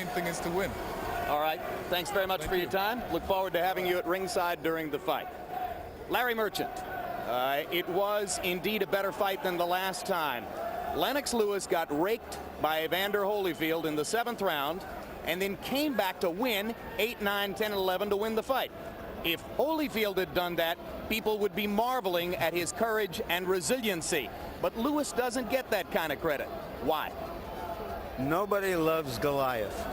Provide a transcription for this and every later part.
main thing is to win. All right. Thanks very much for your time. Look forward to having you at ringside during the fight. Larry Merchant. It was indeed a better fight than the last time. Lennox Lewis got raked by Evander Holyfield in the 7th round and then came back to win 8, 9, 10, and 11 to win the fight. If Holyfield had done that, people would be marveling at his courage and resiliency. But Lewis doesn't get that kind of credit. Why? Nobody loves Goliath.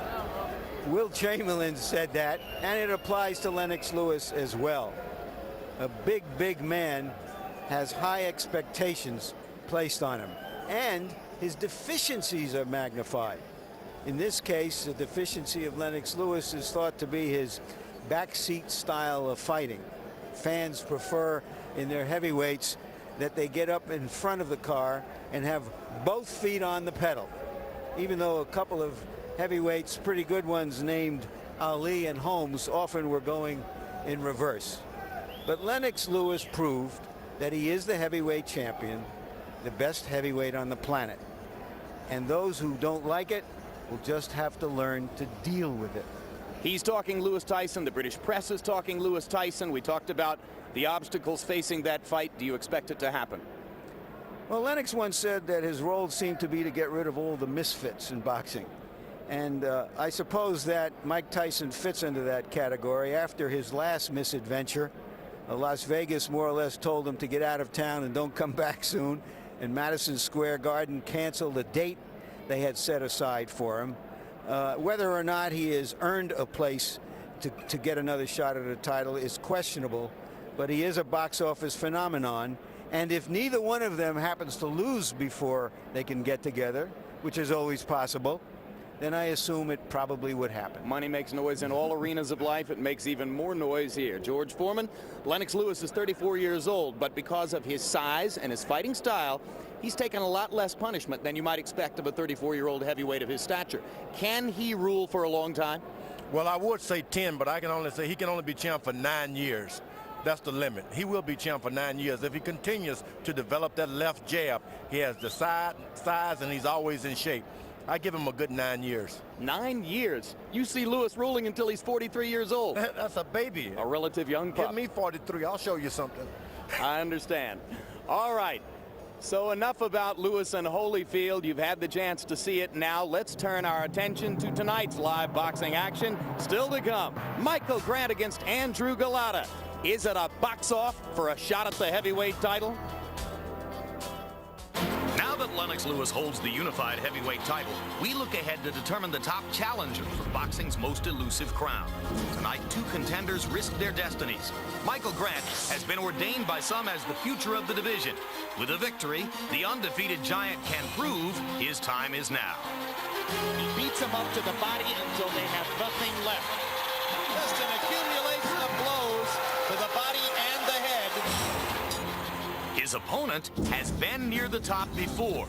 Will Chamberlain said that, and it applies to Lennox Lewis as well. A big man has high expectations placed on him, and his deficiencies are magnified. In this case, the deficiency of Lennox Lewis is thought to be his backseat style of fighting. Fans prefer in their heavyweights that they get up in front of the car and have both feet on the pedal. Even though a couple of heavyweights, pretty good ones named Ali and Holmes, often were going in reverse. But Lennox Lewis proved that he is the heavyweight champion, the best heavyweight on the planet. And those who don't like it will just have to learn to deal with it. He's talking Lewis Tyson. The British press is talking Lewis Tyson. We talked about the obstacles facing that fight. Do you expect it to happen? Well, Lennox once said that his role seemed to be to get rid of all the misfits in boxing. And I suppose that Mike Tyson fits into that category. After his last misadventure, Las Vegas more or less told him to get out of town and don't come back soon. And Madison Square Garden canceled the date they had set aside for him. Whether or not he has earned a place to get another shot at a title is questionable, but he is a box office phenomenon. And if neither one of them happens to lose before they can get together, which is always possible, then I assume it probably would happen. Money makes noise in all arenas of life. It makes even more noise here. George Foreman, Lennox Lewis is 34 years old, but because of his size and his fighting style, he's taken a lot less punishment than you might expect of a 34-year-old heavyweight of his stature. Can he rule for a long time? Well, I would say 10, but I can only say he can only be champ for 9 years. That's the limit. He will be champ for 9 years. If he continues to develop that left jab, he has the size, and he's always in shape. I give him a good 9 years. 9 years? You see Lewis ruling until he's 43 years old. That's a baby. A relative young pup. Give me 43. I'll show you something. I understand. All right. So enough about Lewis and Holyfield. You've had the chance to see it. Now let's turn our attention to tonight's live boxing action. Still to come. Michael Grant against Andrew Golota. Is it a box-off for a shot at the heavyweight title? Now that Lennox Lewis holds the unified heavyweight title, we look ahead to determine the top challengers for boxing's most elusive crown. Tonight, 2 contenders risk their destinies. Michael Grant has been ordained by some as the future of the division. With a victory, the undefeated giant can prove his time is now. He beats him up to the body until they have nothing left. Just an accumulation of blows to the body and the head. His opponent has been near the top before.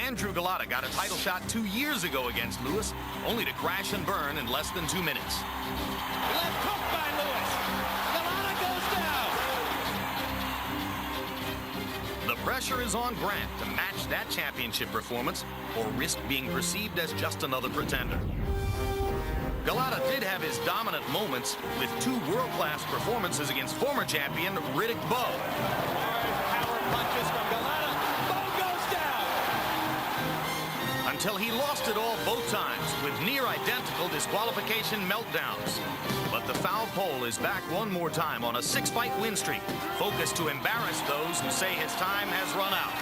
Andrew Golota got a title shot 2 years ago against Lewis, only to crash and burn in less than 2 minutes. Left hook by Lewis. Golota goes down. The pressure is on Grant to match that championship performance or risk being perceived as just another pretender. Golota did have his dominant moments with 2 world-class performances against former champion Riddick Bowe. Power punches from Golota. Bowe goes down. Until he lost it all both times with near-identical disqualification meltdowns. But the foul pole is back one more time on a 6-fight win streak, focused to embarrass those who say his time has run out.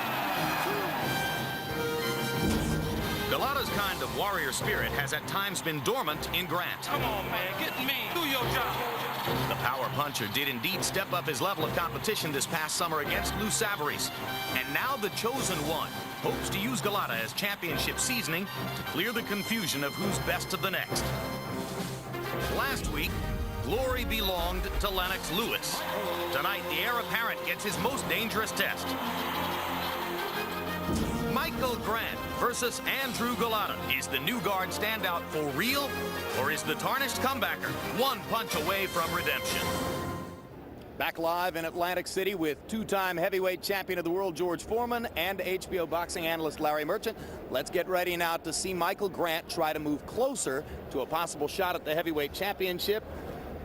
Golota's kind of warrior spirit has at times been dormant in Grant. Come on, man, get me. Do your job. The power puncher did indeed step up his level of competition this past summer against Lou Savarese. And now the chosen one hopes to use Golota as championship seasoning to clear the confusion of who's best of the next. Last week, glory belonged to Lennox Lewis. Tonight, the heir apparent gets his most dangerous test. Michael Grant versus Andrew Golota. Is the new guard standout for real, or is the tarnished comebacker one punch away from redemption? Back live in Atlantic City with two-time heavyweight champion of the world George Foreman and HBO boxing analyst Larry Merchant. Let's get ready now to see Michael Grant try to move closer to a possible shot at the heavyweight championship.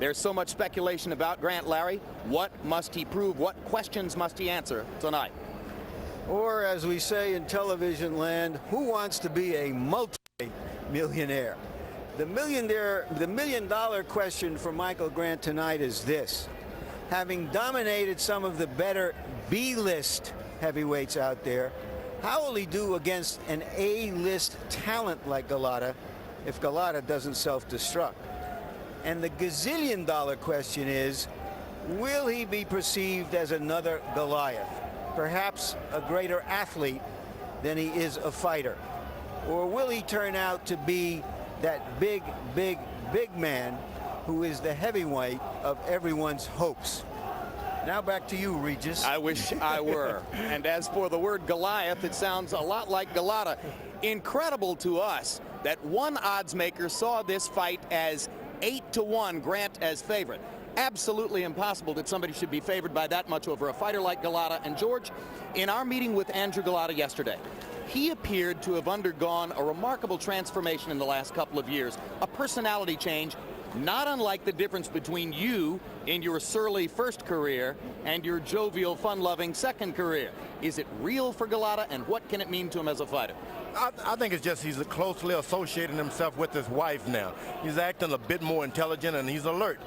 There's so much speculation about Grant, Larry. What must he prove? What questions must he answer tonight? Or, as we say in television land, who wants to be a multi-millionaire? The million-dollar question for Michael Grant tonight is this. Having dominated some of the better B-list heavyweights out there, how will he do against an A-list talent like Golota if Golota doesn't self-destruct? And the gazillion-dollar question is, will he be perceived as another Goliath? Perhaps a greater athlete than he is a fighter? Or will he turn out to be that big man who is the heavyweight of everyone's hopes? Now back to you, Regis. I wish I were. And as for the word Goliath, it sounds a lot like Golota. Incredible to us that one odds maker saw this fight as 8-1, Grant as favorite. Absolutely impossible that somebody should be favored by that much over a fighter like Golota. And George, in our meeting with Andrew Golota yesterday, he appeared to have undergone a remarkable transformation in the last couple of years, a personality change, not unlike the difference between you in your surly first career and your jovial, fun-loving second career. Is it real for Golota, and what can it mean to him as a fighter? I think it's just he's closely associating himself with his wife now. He's acting a bit more intelligent, and he's alert.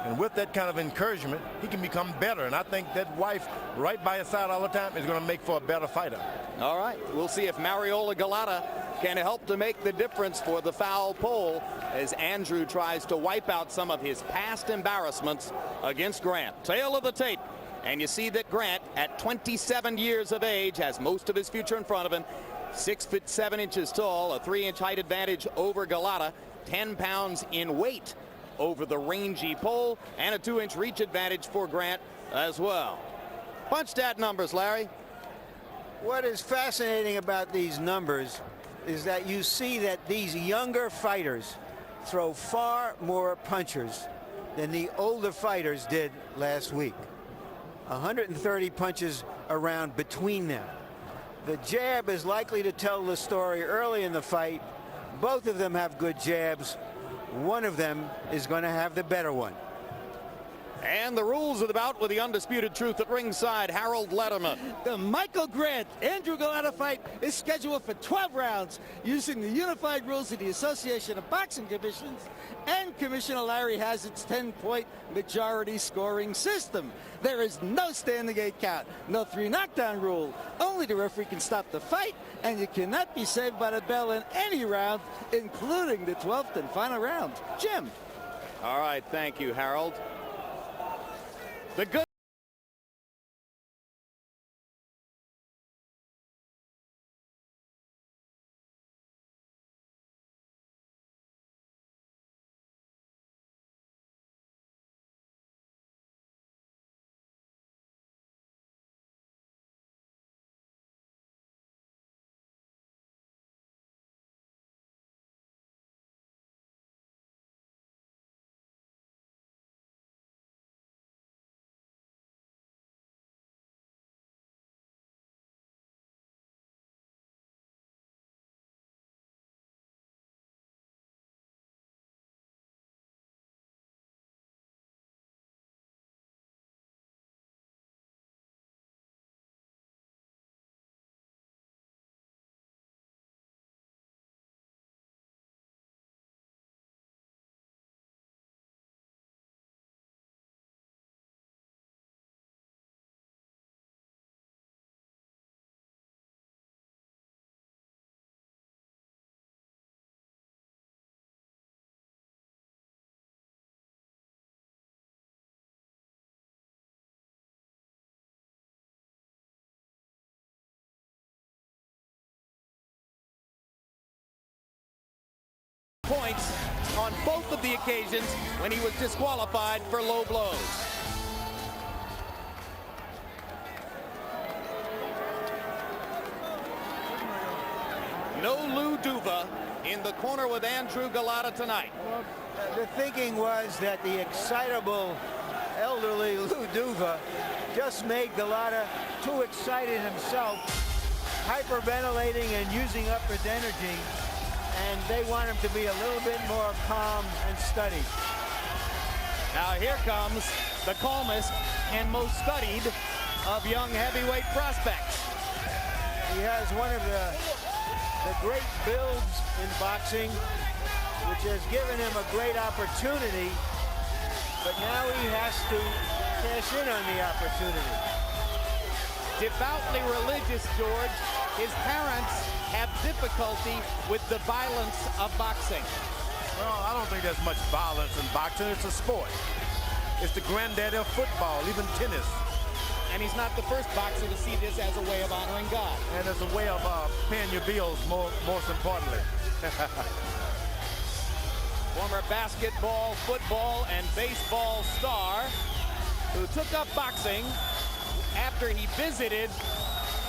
And with that kind of encouragement, he can become better. And I think that wife right by his side all the time is going to make for a better fighter. All right, we'll see if Mariola Golota can help to make the difference for the foul pole as Andrew tries to wipe out some of his past embarrassments against Grant. Tail of the tape. And you see that Grant, at 27 years of age, has most of his future in front of him. 6'7" tall, a 3-inch height advantage over Golota, 10 pounds in weight over the rangy pole, and a 2-inch reach advantage for Grant as well. Punch stat numbers, Larry. What is fascinating about these numbers is that you see that these younger fighters throw far more punches than the older fighters did last week. 130 punches around between them. The jab is likely to tell the story early in the fight. Both of them have good jabs. One of them is going to have the better one. And the rules of the bout with the undisputed truth at ringside, Harold Letterman. The Michael Grant Andrew Golota fight is scheduled for 12 rounds using the unified rules of the Association of Boxing Commissions, and Commissioner Larry Hazard's 10-point majority scoring system. There is no standing 8 count, no 3 knockdown rule. Only the referee can stop the fight, and you cannot be saved by the bell in any round, including the 12th and final round. Jim. All right, thank you, Harold. The good points on both of the occasions when he was disqualified for low blows. No Lou Duva in the corner with Andrew Golota tonight. The thinking was that the excitable elderly Lou Duva just made Golota too excited himself, hyperventilating and using up his energy, and they want him to be a little bit more calm and studied. Now here comes the calmest and most studied of young heavyweight prospects. He has one of the great builds in boxing, which has given him a great opportunity, but now he has to cash in on the opportunity. Devoutly religious, George, his parents have difficulty with the violence of boxing. Well, I don't think there's much violence in boxing. It's a sport. It's the granddaddy of football, even tennis. And he's not the first boxer to see this as a way of honoring God. And as a way of paying your bills, most importantly. Former basketball, football, and baseball star who took up boxing after he visited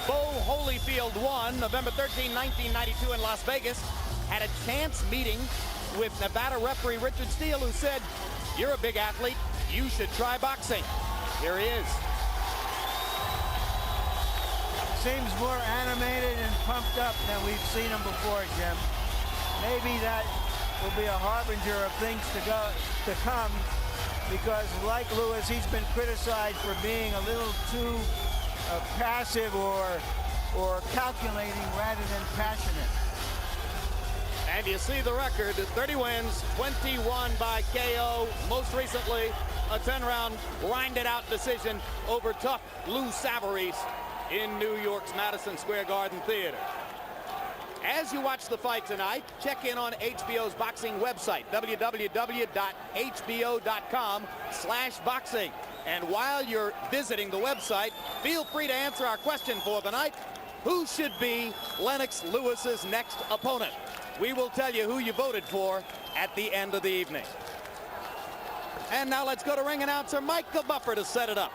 Bo Holyfield 1, November 13, 1992 in Las Vegas, had a chance meeting with Nevada referee Richard Steele, who said, "You're a big athlete, you should try boxing." Here he is. Seems more animated and pumped up than we've seen him before, Jim. Maybe that will be a harbinger of things to come, because like Lewis, he's been criticized for being a little too passive or calculating rather than passionate. And you see the record, 30 wins, 21 by KO. Most recently, a 10-round grinded-out decision over tough Lou Savarese in New York's Madison Square Garden Theater. As you watch the fight tonight, check in on HBO's boxing website, www.hbo.com/boxing. And while you're visiting the website, feel free to answer our question for the night. Who should be Lennox Lewis's next opponent? We will tell you who you voted for at the end of the evening. And now let's go to ring announcer Michael Buffer to set it up.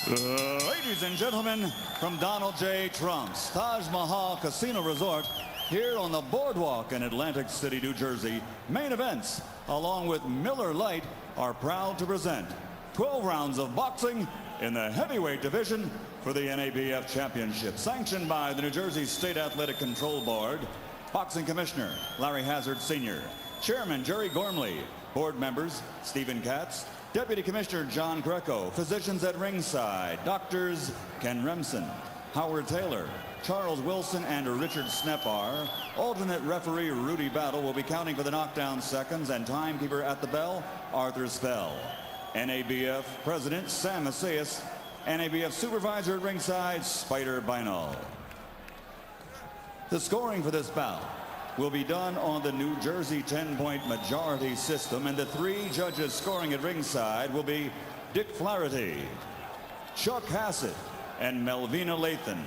Ladies and gentlemen, from Donald J. Trump's Taj Mahal Casino Resort, here on the boardwalk in Atlantic City, New Jersey, Main Events, along with Miller Lite, are proud to present 12 rounds of boxing in the heavyweight division for the NABF Championship, sanctioned by the New Jersey State Athletic Control Board, Boxing Commissioner Larry Hazard Sr., Chairman Jerry Gormley, board members Stephen Katz, Deputy Commissioner John Greco, physicians at ringside, doctors Ken Remsen, Howard Taylor, Charles Wilson, and Richard Snepar. Alternate referee Rudy Battle will be counting for the knockdown seconds, and timekeeper at the bell, Arthur Spell. NABF President Sam Macias, NABF Supervisor at ringside, Spider Bynal. The scoring for this bout will be done on the New Jersey 10-point majority system, and the three judges scoring at ringside will be Dick Flaherty, Chuck Hassett, and Melvina Lathan.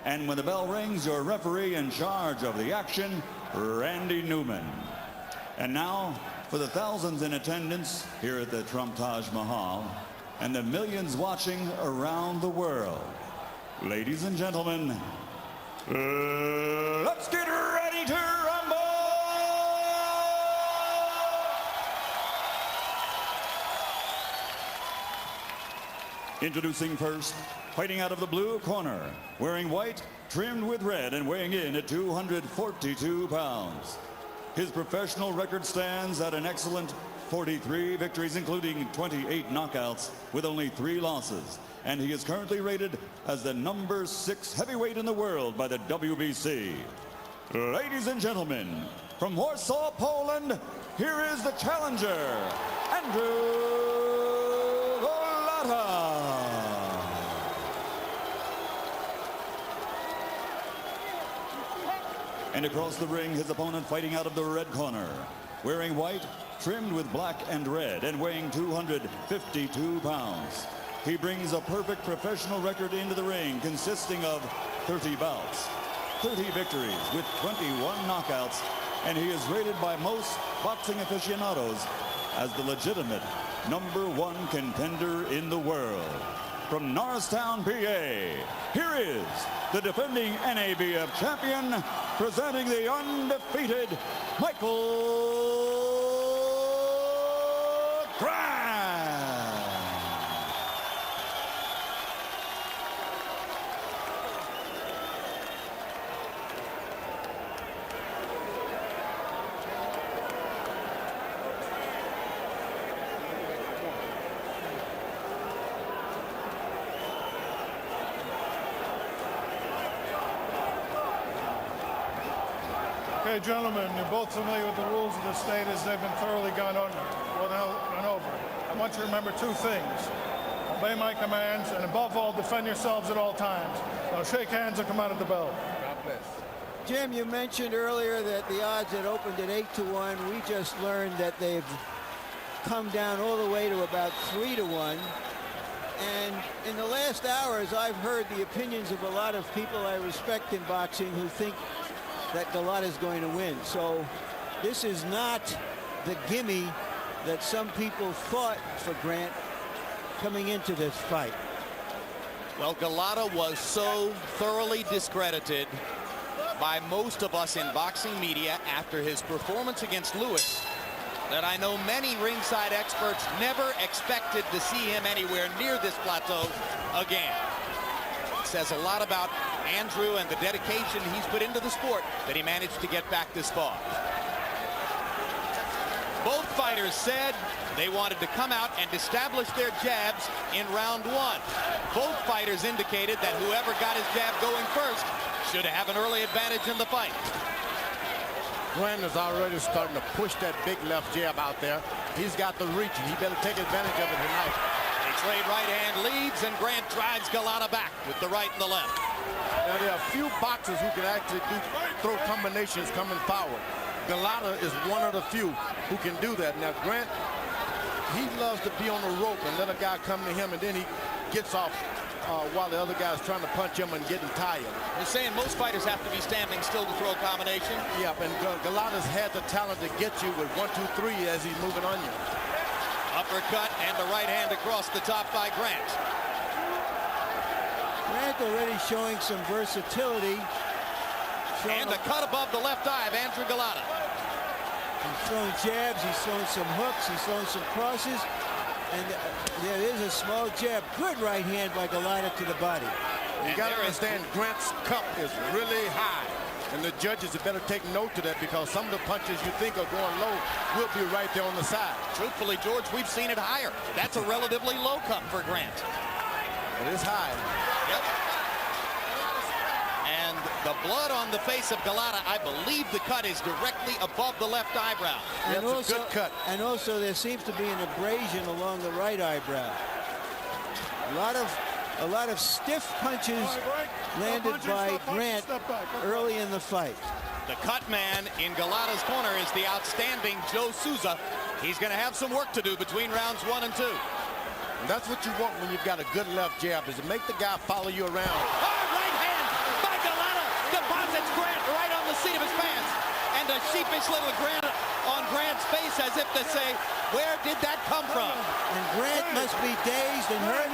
And when the bell rings, your referee in charge of the action, Randy Neuman. And now, for the thousands in attendance here at the Trump Taj Mahal, and the millions watching around the world, ladies and gentlemen, let's get ready to rumble! Introducing first, fighting out of the blue corner, wearing white, trimmed with red, and weighing in at 242 pounds. His professional record stands at an excellent 43 victories, including 28 knockouts, with only 3 losses. And he is currently rated as the number 6 heavyweight in the world by the WBC. Ladies and gentlemen, from Warsaw, Poland, here is the challenger, Andrew Golota. And across the ring, his opponent fighting out of the red corner, wearing white, trimmed with black and red, and weighing 252 pounds. He brings a perfect professional record into the ring, consisting of 30 bouts, 30 victories with 21 knockouts, and he is rated by most boxing aficionados as the legitimate #1 contender in the world. From Norristown, PA, here is the defending NABF champion, presenting the undefeated Michael Grant. Okay, gentlemen, you're both familiar with the rules of the state as they've been thoroughly gone over. I want you to remember two things. Obey my commands, and above all, defend yourselves at all times. Now shake hands and come out of the bell. God bless. Jim, you mentioned earlier that the odds had opened at 8-1. We just learned that they've come down all the way to about 3-1. And in the last hours, I've heard the opinions of a lot of people I respect in boxing who think that Golota is going to win. So this is not the gimme that some people thought for Grant coming into this fight. Well, Golota was so thoroughly discredited by most of us in boxing media after his performance against Lewis that I know many ringside experts never expected to see him anywhere near this plateau again. It says a lot about Andrew and the dedication he's put into the sport that he managed to get back this far. Both fighters said they wanted to come out and establish their jabs in round one. Both fighters indicated that whoever got his jab going first should have an early advantage in the fight. Grant is already starting to push that big left jab out there. He's got the reach, and he better take advantage of it tonight. A trade right hand leads, and Grant drives Golota back with the right and the left. Now, there are few boxers who can actually throw combinations coming forward. Golota is one of the few who can do that. Now, Grant, he loves to be on the rope and let a guy come to him, and then he gets off while the other guy's trying to punch him and getting tired. You're saying most fighters have to be standing still to throw a combination? Yep, and Golota's had the talent to get you with 1, 2, 3 as he's moving on you. Uppercut and the right hand across the top by Grant. Grant already showing some versatility. And a cut above the left eye of Andrew Golota. He's throwing jabs, he's throwing some hooks, he's throwing some crosses. And there is a small jab. Good right hand by Golota to the body. You got to understand, Grant's cup is really high. And the judges had better take note to that, because some of the punches you think are going low will be right there on the side. Truthfully, George, we've seen it higher. That's a relatively low cup for Grant. It is high. Yep. And the blood on the face of Golota, I believe the cut is directly above the left eyebrow. And That's also, a good cut. And also there seems to be an abrasion along the right eyebrow. A lot of stiff punches landed by Grant early in the fight. The cut man in Golota's corner is the outstanding Joe Souza. He's going to have some work to do between rounds 1 and 2. And that's what you want when you've got a good left jab, is to make the guy follow you around. Hard right hand by Golota deposits Grant right on the seat of his pants. And a sheepish little grin on Grant's face as if to say, where did that come from? And Grant must be dazed and hurt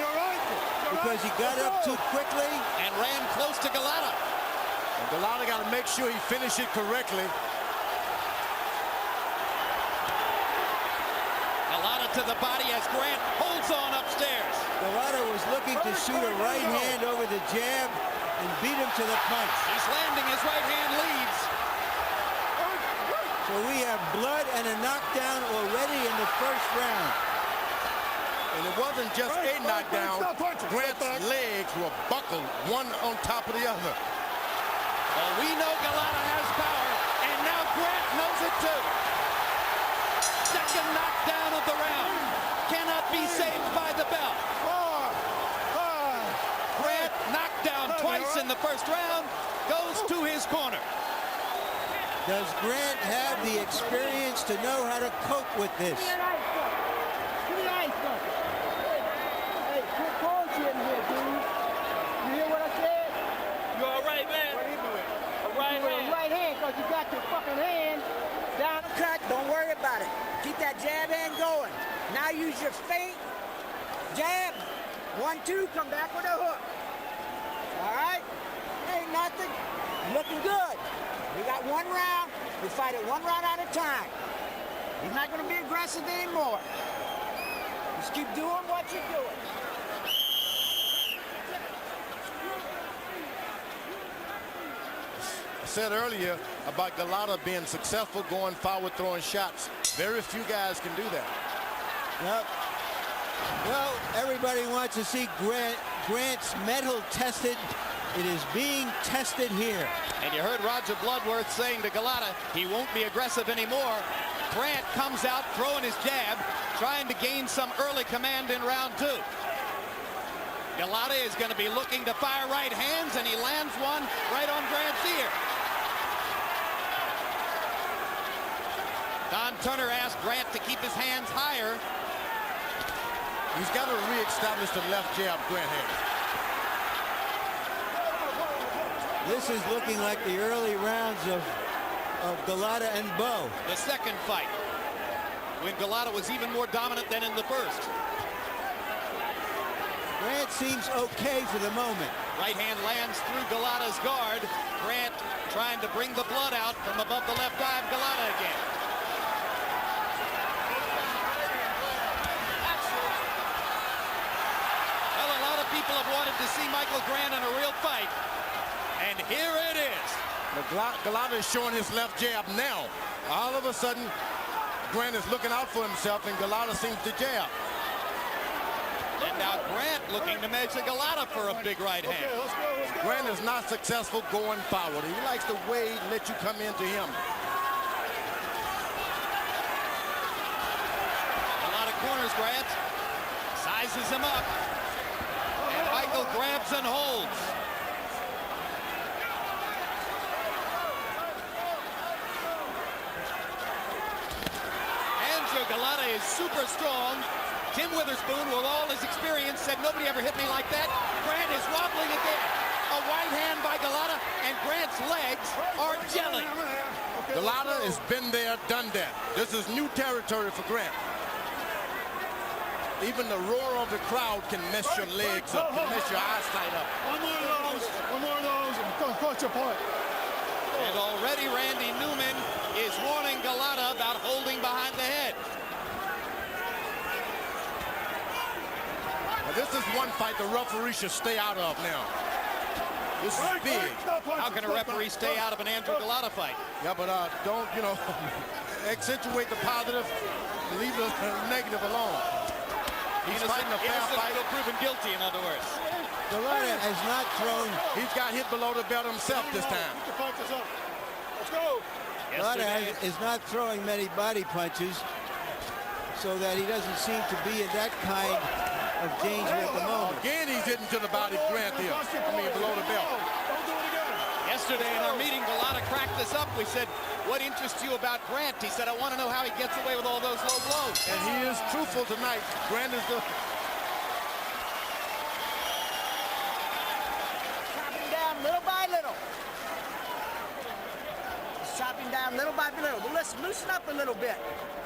because he got up too quickly and ran close to Golota. And Golota got to make sure he finishes it correctly. Golota to the body as Grant holds on upstairs. Golota was looking to shoot a right hand over the jab and beat him to the punch. He's landing his right hand leads. So we have blood and a knockdown already in the first round. And it wasn't just a knockdown. Grant's legs were buckled, one on top of the other. Well, we know Golota has power, and now Grant knows it too. Second knockdown of the round. Cannot be saved by the bell. Grant knocked down twice in the first round, goes to his corner. Does Grant have the experience to know how to cope with this? Hey, quit bullshitting here, dude. You hear what I said? You all right, man? What are you doing? A right With hand. a right hand, because you got your fucking hand down the cut. Don't worry about it. Keep that jab hand going. Now use your feint. Jab. 1, 2, come back with a hook. All right? Ain't nothing. Looking good. We got 1 round. We fight it 1 round at a time. He's not going to be aggressive anymore. Just keep doing what you're doing. I said earlier about Golota being successful going forward, throwing shots. Very few guys can do that. Yep. Well, everybody wants to see Grant's mettle tested It is being tested here. And you heard Roger Bloodworth saying to Golota he won't be aggressive anymore. Grant comes out throwing his jab, trying to gain some early command in round 2. Golota is going to be looking to fire right hands, and he lands one right on Grant's ear. Don Turner asked Grant to keep his hands higher. He's got to reestablish the left jab Grant has. This is looking like the early rounds of Golota and Bo. The second fight, when Golota was even more dominant than in the first. Grant seems okay for the moment. Right hand lands through Golota's guard. Grant trying to bring the blood out from above the left eye of Golota again. Well, a lot of people have wanted to see Michael Grant in a real fight. And here it is. Golota is showing his left jab now. All of a sudden, Grant is looking out for himself, and Golota seems to jab. And now Grant looking to measure Golota for a big right hand. Okay, let's go. Grant is not successful going forward. He likes to wait and let you come into him. A lot of corners, Grant. Sizes him up. And Michael grabs and holds. Golota is super strong. Tim Witherspoon, with all his experience, said nobody ever hit me like that. Grant is wobbling again. A right hand by Golota, and Grant's legs are gelling. Golota has been there, done that. This is new territory for Grant. Even the roar of the crowd can mess your legs up, can mess your eyesight up. One more of those, and coach your point. And already Randy Neuman is warning Golota about holding behind the head. This is one fight the referee should stay out of now. This is big. How can a referee stay out of an Andrew Golota fight? Yeah, but don't, accentuate the positive, leave the negative alone. He's fighting a fair fight. Still proven guilty, in other words. Golota has not thrown. He's got hit below the belt himself this time. Let's go. Golota is not throwing many body punches, so that he doesn't seem to be in that kind of danger at the moment. Again, he's hitting to the body Grant here. Below the belt. Yesterday in our meeting, Golota cracked this up. We said, what interests you about Grant? He said, I want to know how he gets away with all those low blows. And he is truthful tonight. Grant is the... Chopping down little by little. He's chopping down little by little. But let's loosen up a little bit.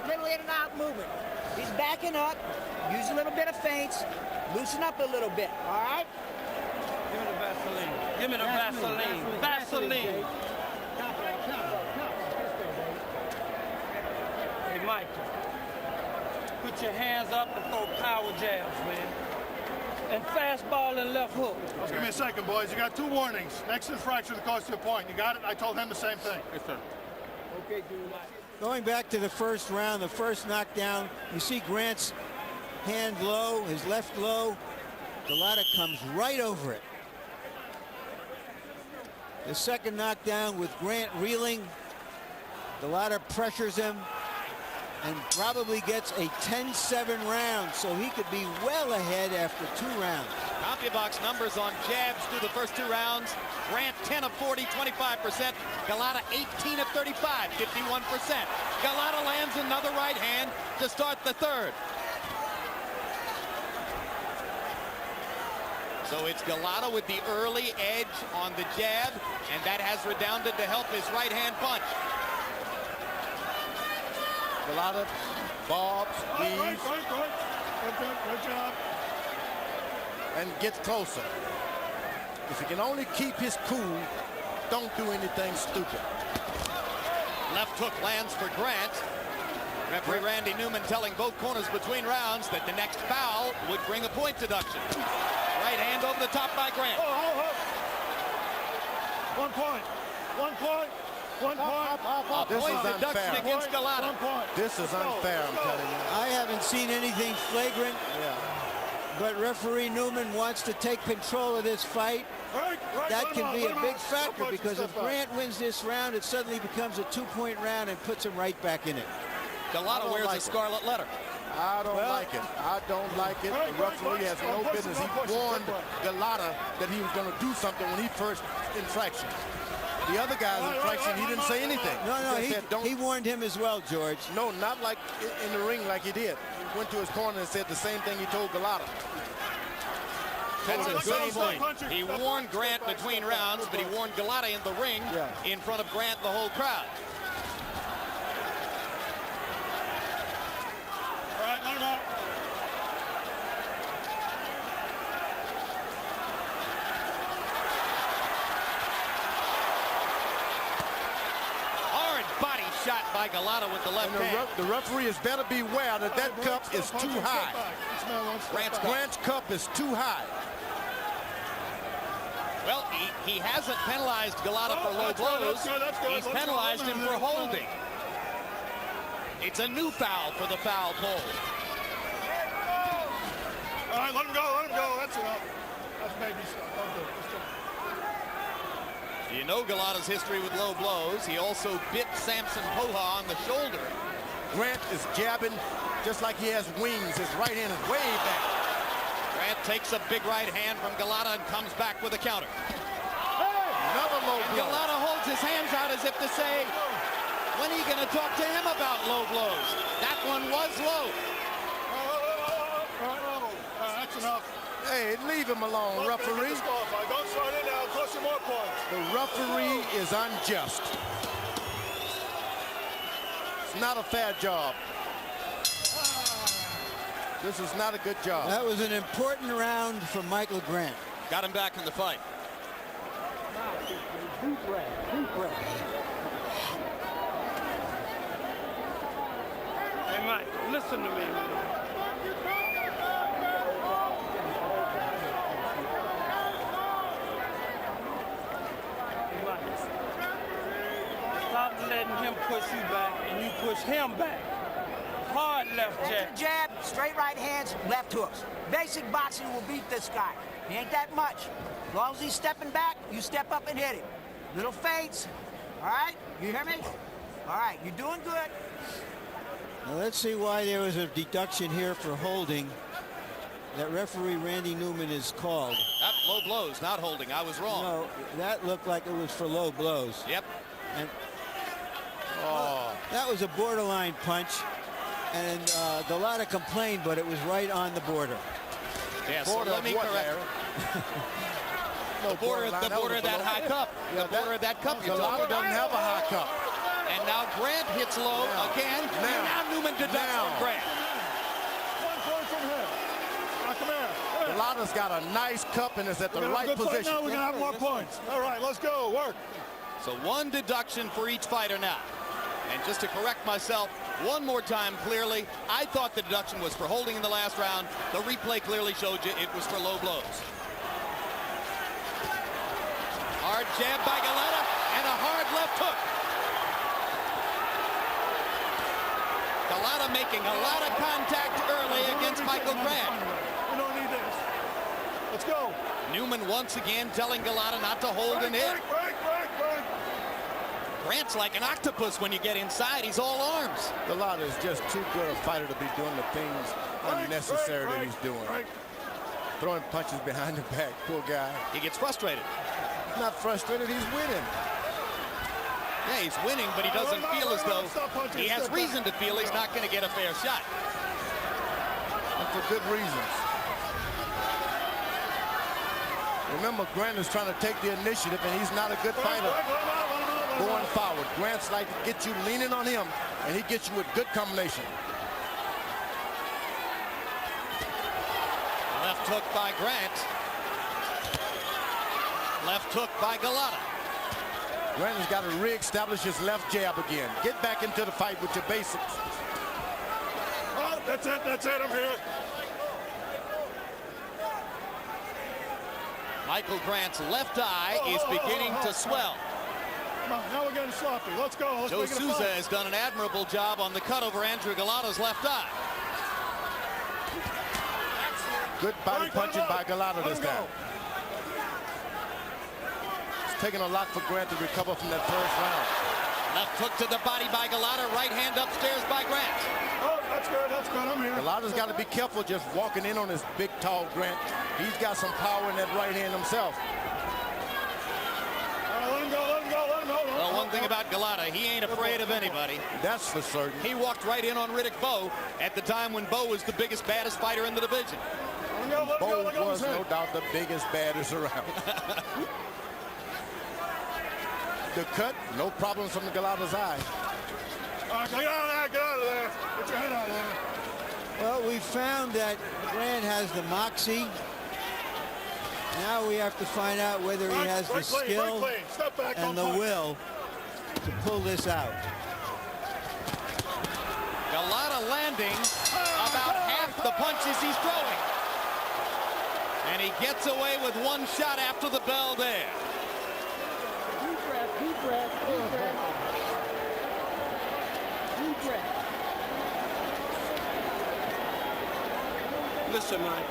Little in and out movement. He's backing up. Use a little bit of feints. Loosen up a little bit. All right? Give me the Vaseline. Give me the Vaseline. Vaseline. Hey, Michael. Put your hands up and throw power jabs, man. And fastball and left hook. Just give me a second, boys. You got 2 warnings. Next infraction that costs you a point. You got it? I told him the same thing. Yes, sir. Okay, dude. Going back to the first round, the first knockdown, you see Grant's hand low, his left low. Golota comes right over it. The second knockdown with Grant reeling. Golota pressures him and probably gets a 10-7 round, so he could be well ahead after 2 rounds. CompuBox numbers on jabs through the first 2 rounds. Grant 10 of 40, 25%. Golota 18 of 35, 51%. Golota lands another right hand to start the third. So it's Golota with the early edge on the jab, and that has redounded to help his right hand punch. Golota bobs, weaves, Good job. and gets closer. If he can only keep his cool, don't do anything stupid. Left hook lands for Grant. Referee Randy Neuman telling both corners between rounds that the next foul would bring a point deduction. Right hand over the top by Grant. 1 point. 1 point. 1 point. This Point is deduction unfair. against Golota. 1 point. This is unfair, I'm telling you. I haven't seen anything flagrant, but referee Neuman wants to take control of this fight. that can be a big factor, because if Grant wins this round, it suddenly becomes a 2-point round and puts him right back in it. Gołota wears a scarlet letter. I don't like it. I don't like it. The referee has no business. He warned Gołota that he was going to do something when he first infraction. The other guy's infraction, he didn't say anything. No, he warned him as well, George. No, not like in the ring like he did. He went to his corner and said the same thing he told Gołota. That's the same thing. He warned Grant between rounds, but he warned Gołota in the ring in front of Grant, the whole crowd. All right, let him out. Hard body shot by Gołota with the left hand. The referee is better beware that that cup is too high. Grant's cup is too high. Well, he hasn't penalized Gołota for low blows. He's penalized him for holding. It's a new foul for the foul pole. All right, let him go, let him go. That's enough. That's baby stuff. Don't do it. You know Golota's history with low blows. He also bit Samson Poha on the shoulder. Grant is jabbing just like he has wings. His right hand is way back. Grant takes a big right hand from Gołota and comes back with a counter. Another low blow. Gołota holds his hands out as if to say, when are you going to talk to him about low blows? That one was low. That's enough. Hey, leave him alone, referee. Don't start it now. Cost you more points. The referee is unjust. It's not a fair job. This is not a good job. That was an important round for Michael Grant. Got him back in the fight. Deep breath, deep breath. Hey, Mike, listen to me, man. Hey, Mike, stop letting him push you back and you push him back. Hard left jab. Jab, straight right hands, left hooks. Basic boxing will beat this guy. He ain't that much. As long as he's stepping back, you step up and hit him. Little feints. All right? You hear me? All right, you're doing good. Now let's see why there was a deduction here for holding that referee Randy Neuman is called. Low blows, not holding. I was wrong. No, that looked like it was for low blows. Yep. And that was a borderline punch. And Gołota complained, but it was right on the border. Yeah, so let me correct. The border of that high cup. The border of that cup you're talking about. Doesn't have a high cup. And now Grant hits low again. And now Neumann deducts from Grant. 1 point from him. Now come here. Golotha's got a nice cup and is at the right position. Now we're going to have more points. All right, let's go. Work. So one deduction for each fighter now. And just to correct myself one more time clearly, I thought the deduction was for holding in the last round. The replay clearly showed you it was for low blows. Hard jab by Gołota and a hard left hook. Gołota making a lot of contact early against Michael Grant. We don't need this. Let's go. Neumann once again telling Gołota not to hold and hit. Break. Grant's like an octopus when you get inside. He's all arms. Gołota is just too good a fighter to be doing the things unnecessary that he's doing. Throwing punches behind the back. Poor guy. He gets frustrated. He's not frustrated. He's winning. Yeah, he's winning, but he doesn't feel as though he has reason to feel he's not going to get a fair shot. And for good reasons. Remember, Grant is trying to take the initiative, and he's not a good fighter going forward. Grant's like to get you leaning on him, and he gets you with good combination. Left hook by Grant. Left hook by Gołota. Grant has got to re-establish his left jab again. Get back into the fight with your basics. Oh, that's it, I'm here. Michael Grant's left eye is beginning to swell. Come on, now we're getting sloppy. Let's go. Let's Joe make it a Souza fight. has done an admirable job on the cut over Andrew Golota's left eye. Good body punching by Gołota this time. taking a lot for Grant to recover from that first round. Left hook to the body by Golota. Right hand upstairs by Grant. Oh, that's good. That's good. I'm here. Golota's got to be careful just walking in on his big, tall Grant. He's got some power in that right hand himself. Let him go. Let him go. Let him go. Well, one thing about Golota, he ain't afraid of anybody. That's for certain. He walked right in on Riddick Bowe at the time when Bowe was the biggest, baddest fighter in the division. Bowe was no doubt the biggest, baddest around. The cut, no problems from the Golota's eye. All right, get out of there. Get your head out of there. Well, we found that Grant has the moxie. Now we have to find out whether he has the skill and the will to pull this out. Golota landing about half the punches he's throwing. And he gets away with one shot after the bell there. Deep breath. Listen, man.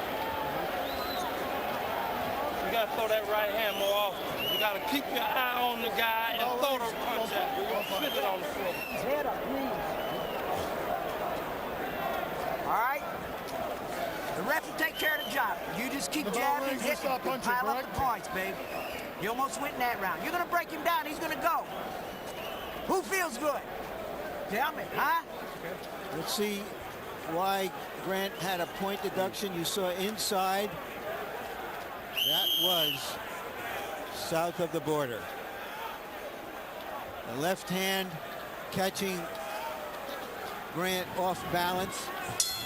You gotta throw that right hand more often. You gotta keep your eye on the guy and throw the punch at him. Flip it on the floor. Head up, please. All right. The ref will take care of the job. You just keep jabbing, hitting, and pile up the points, babe. You almost went in that round. You're gonna break him down. He's gonna go. Who feels good? Tell me, huh? Let's see why Grant had a point deduction. You saw inside. That was south of the border. The left hand catching Grant off balance.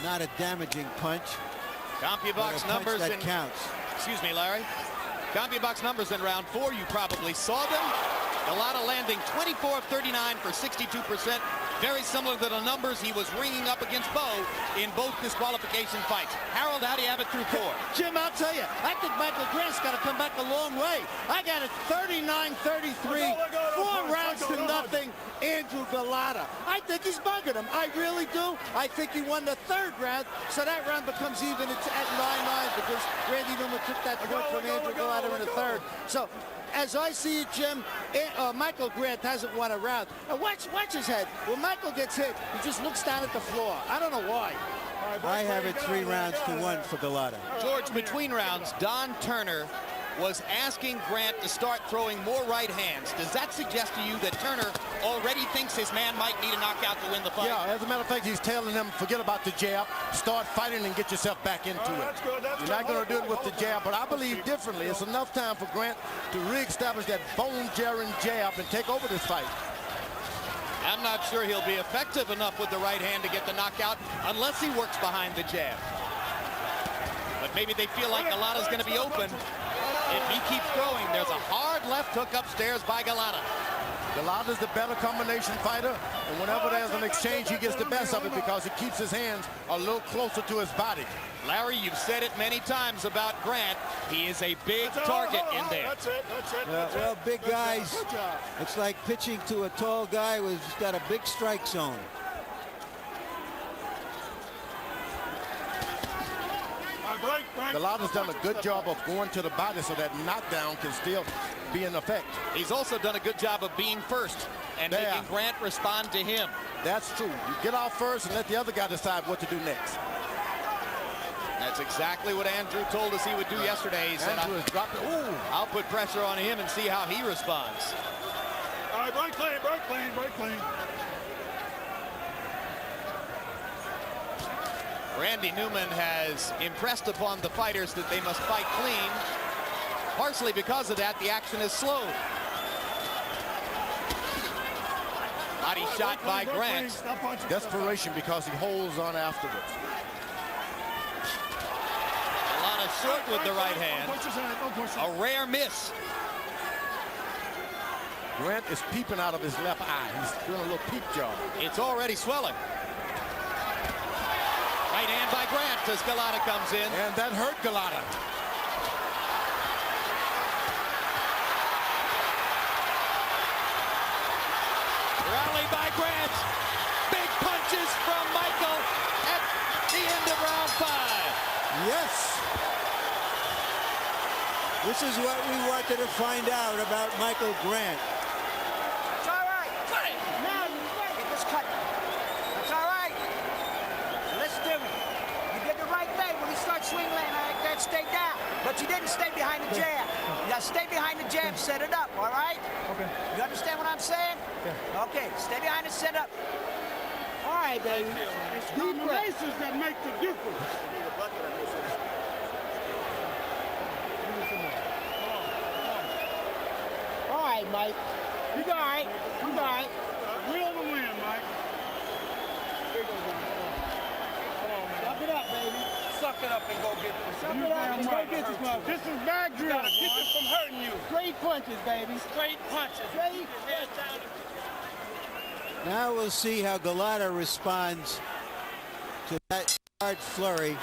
Not a damaging punch. CompuBox numbers that in counts. Excuse me, Larry. CompuBox numbers in round 4. You probably saw them. Golota landing 24 of 39 for 62%. Very similar to the numbers he was ringing up against Bowe in both disqualification fights. Harold, how do you have it through 4? Jim, I'll tell you, I think Michael Grant's got to come back a long way. I got it 39-33, 4 rounds to nothing, Andrew Golota. I think he's bugging him. I really do. I think he won the 3rd round, so that round becomes even at 9-9 because Randy Neuman took that point from Andrew Golota in the 3rd. So, as I see it, Jim, Michael Grant hasn't won a round. Now watch his head. When Michael gets hit, he just looks down at the floor. I don't know why. I have it 3 rounds to 1 for Golota. George, between rounds, Don Turner was asking Grant to start throwing more right hands. Does that suggest to you that Turner already thinks his man might need a knockout to win the fight? Yeah, as a matter of fact, he's telling him, forget about the jab, start fighting and get yourself back into it. You're not going to do it with the jab, but I believe differently. It's enough time for Grant to reestablish that bone-jarring jab and take over this fight. I'm not sure he'll be effective enough with the right hand to get the knockout unless he works behind the jab. But maybe they feel like Golota's going to be open. If he keeps throwing, there's a hard left hook upstairs by Golota. Golota's the better combination fighter, and whenever there's an exchange, he gets the best of it because he keeps his hands a little closer to his body. Larry, you've said it many times about Grant. He is a big target in there. That's it. Well, big guys, it's like pitching to a tall guy who's got a big strike zone. Golota's done a good job of going to the body so that knockdown can still be in effect. He's also done a good job of being first and making Grant respond to him. That's true. You get off first and let the other guy decide what to do next. That's exactly what Andrew told us he would do yesterday. He said, I'll put pressure on him and see how he responds. All right, break clean. Randy Neuman has impressed upon the fighters that they must fight clean. Partially because of that, the action is slowed. Body shot by Grant. Desperation because he holds on afterwards. Golota short with the right hand. A rare miss. Grant is peeping out of his left eye. He's doing a little peep job. It's already swelling. Right hand by Grant as Golota comes in. And that hurt Golota. Rally by Grant. Big punches from Michael at the end of round 5. Yes. This is what we wanted to find out about Michael Grant. It's all right. Cut it. Now you just cut it. That's all right. Let's do it. You did the right thing when you start swinging like that. Stay down. But you didn't stay behind the jab. You got to stay behind the jab, set it up, all right? Okay. You understand what I'm saying? Yeah. Okay, stay behind and set up. All right, baby. It's combinations that make the difference. All right, Mike. You all right. You all right. Will to win, Mike. Suck it up, baby. Suck it up and go get this. Suck it up and go get this one. This is bad drill. Gotta keep it from hurting you. Straight punches, baby. Straight punches. Straight Head down. Now we'll see how Golota responds to that hard flurry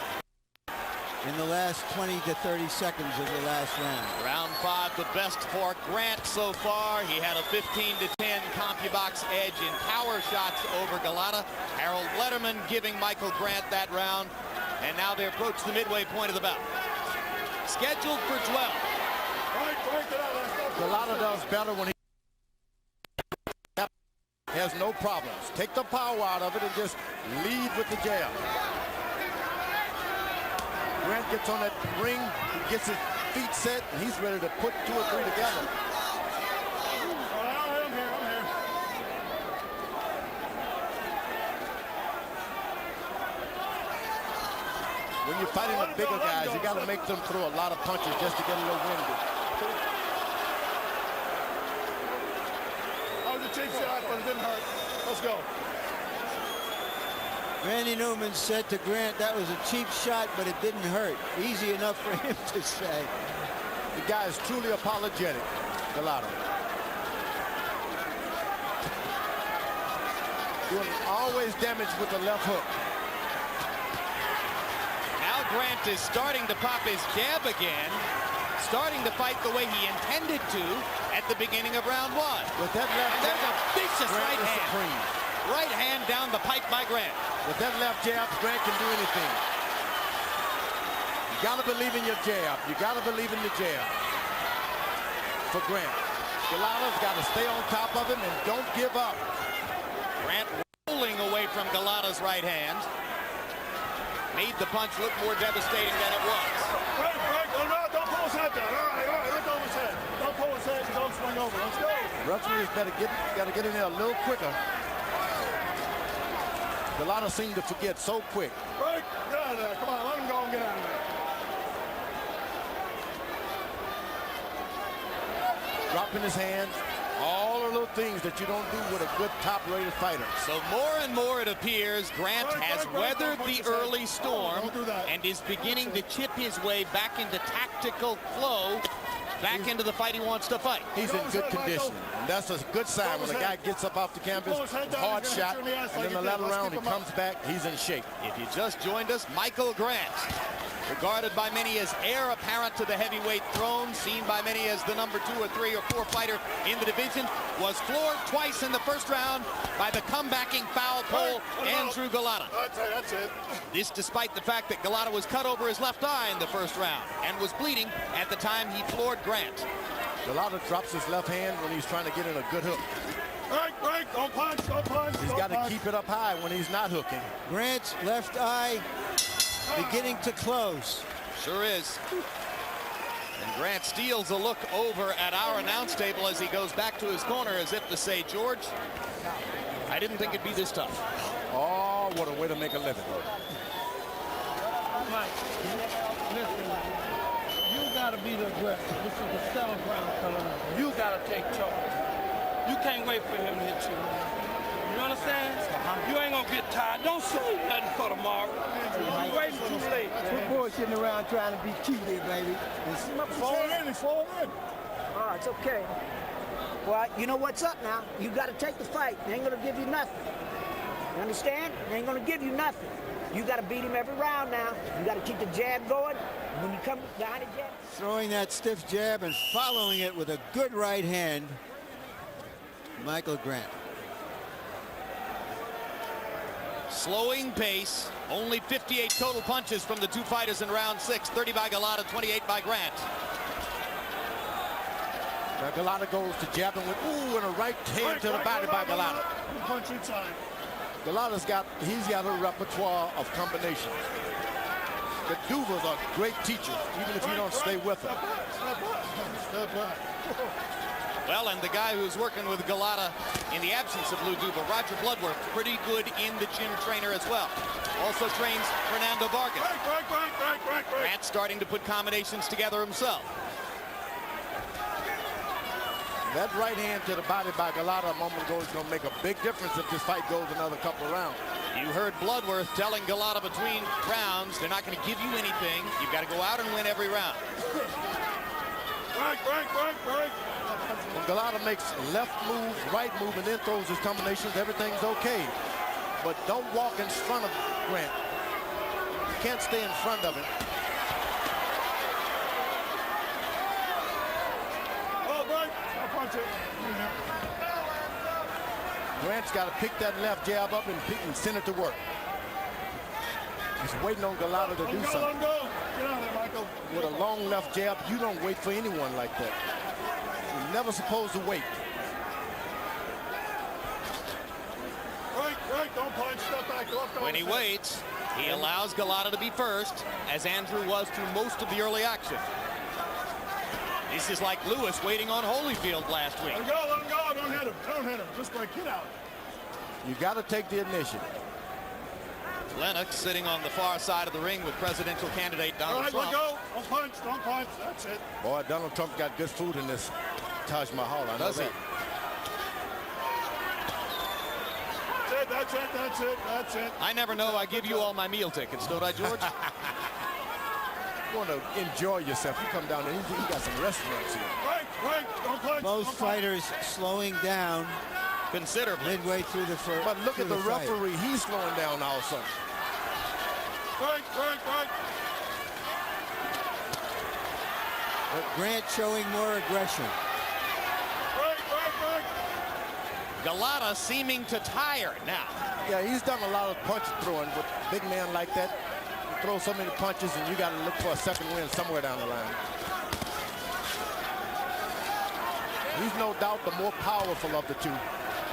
in the last 20 to 30 seconds of the last round. Round 5, the best for Grant so far. He had a 15-10 CompuBox edge in power shots over Golota. Harold Letterman giving Michael Grant that round. And now they approach the midway point of the bout. Scheduled for 12. Golota does better when he has no problems. Take the power out of it and just lead with the jab. Grant gets on that ring, he gets his feet set, and he's ready to put 2 or 3 together. I'm here. When you're fighting the bigger guys, you got to make them throw a lot of punches just to get a little winded. That was a cheap shot, but it didn't hurt. Let's go. Randy Neuman said to Grant that was a cheap shot, but it didn't hurt. Easy enough for him to say. The guy is truly apologetic, Golota. Doing always damage with the left hook. Now Grant is starting to pop his jab again. Starting to fight the way he intended to at the beginning of round 1. With that left And there's a jab, vicious Grant right is hand. supreme. Right hand down the pipe by Grant. With that left jab, Grant can do anything. You gotta believe in your jab. You gotta believe in the jab. For Grant. Golota's gotta stay on top of him and don't give up. Grant rolling away from Golota's right hand. Made the punch look more devastating than it was. Break. Oh, no, don't pull his head down. All right. Look over his head. Don't pull his head and don't swing over. Let's go. Referees gotta get in there a little quicker. Golota seemed to forget so quick. Break. Get out of there. Come on, let him go and get out of there. Dropping his hands. All the little things that you don't do with a good top-rated fighter. So more and more it appears Grant has weathered the early storm Don't do that. and is beginning to chip his way back into tactical flow, back into the fight he wants to fight. He's in good condition. And that's a good sign when a guy gets up off the canvas, hard shot, and then the latter round he comes back, he's in shape. If you just joined us, Michael Grant, regarded by many as heir apparent to the heavyweight throne, seen by many as the number 2 or 3 or 4 fighter in the division, was floored twice in the first round by the comebacking foul pole Andrew Golota. That's it. This despite the fact that Golota was cut over his left eye in the first round and was bleeding at the time he floored Grant. Golota drops his left hand when he's trying to get in a good hook. Break. Don't punch. He's got to keep it up high when he's not hooking. Grant's left eye beginning to close. Sure is. And Grant steals a look over at our announce table as he goes back to his corner as if to say, George, I didn't think it'd be this tough. Oh, what a way to make a living. Mike, listen, you gotta be the aggressor. This is the 7th round coming up. You gotta take charge. You can't wait for him to hit you. You understand? You ain't gonna get tired. Don't say nothing for tomorrow. You're waiting too late. Quit bullshitting around trying to be cute here, baby. He's falling in. Oh, it's okay. Well, you know what's up now. You got to take the fight. They ain't going to give you nothing. You understand? They ain't going to give you nothing. You got to beat him every round now. You got to keep the jab going. When you come behind the jab. Throwing that stiff jab and following it with a good right hand, Michael Grant. Slowing pace. Only 58 total punches from the 2 fighters in round 6. 30 by Golota, 28 by Grant. Now Golota goes to jabbing with, ooh, and a right hand to the body by Golota. Punch inside. Golota's got a repertoire of combinations. The Duvas are great teachers, even if you don't stay with them. Step back. Well, and the guy who's working with Golota in the absence of Lou Duva, Roger Bloodworth, pretty good in the gym trainer as well. Also trains Fernando Vargas. Grant starting to put combinations together himself. That right hand to the body by Golota a moment ago is going to make a big difference if this fight goes another couple of rounds. You heard Bloodworth telling Golota between rounds, they're not going to give you anything. You've got to go out and win every round. When Golota makes left move, right move, and then throws his combinations, everything's okay. But don't walk in front of Grant. You can't stay in front of him. Grant's got to pick that left jab up and send it to work. He's waiting on Golota to do something. Get out of there, Michael. With a long left jab, you don't wait for anyone like that. You're never supposed to wait. Right, don't punch, step back. When he waits, he allows Golota to be first, as Andrew was through most of the early action. This is like Lewis waiting on Holyfield last week. Let him go. Don't hit him. Just like, get out. You got to take the initiative. Lennox sitting on the far side of the ring with presidential candidate Donald Trump. Let go. Don't punch. That's it. Boy, Donald Trump got good food in this Taj Mahal. I know Does he? that. That's it. I never know. I give you all my meal tickets, don't I, George? You want to enjoy yourself. You come down there, you got some restaurants here. Right, don't punch. Both fighters slowing down Considerably. midway through the first. But look at the referee. He's slowing down also. Right. But Grant showing more aggression. Right. Golota seeming to tire now. Yeah, he's done a lot of punch throwing with a big man like that. You throw so many punches and you got to look for a second win somewhere down the line. He's no doubt the more powerful of the two.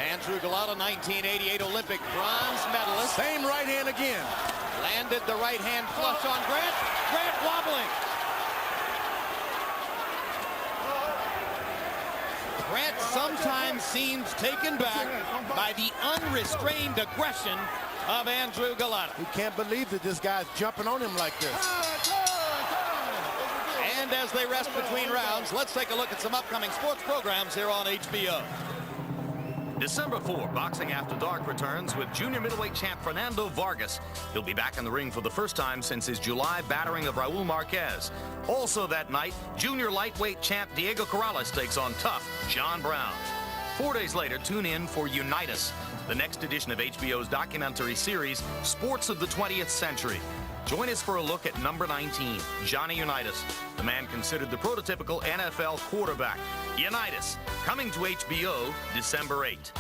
Andrew Golota, 1988 Olympic bronze medalist. Same right hand again. Landed the right hand flush on Grant. Grant wobbling. Grant sometimes seems taken back by the unrestrained aggression of Andrew Golota. You can't believe that this guy's jumping on him like this. And as they rest between rounds, let's take a look at some upcoming sports programs here on HBO. December 4, Boxing After Dark returns with junior middleweight champ Fernando Vargas. He'll be back in the ring for the first time since his July battering of Raul Marquez. Also that night, junior lightweight champ Diego Corrales takes on tough John Brown. 4 days later, tune in for Unitas, the next edition of HBO's documentary series, Sports of the 20th Century. Join us for a look at number 19, Johnny Unitas, the man considered the prototypical NFL quarterback. Unitas, coming to HBO December 8.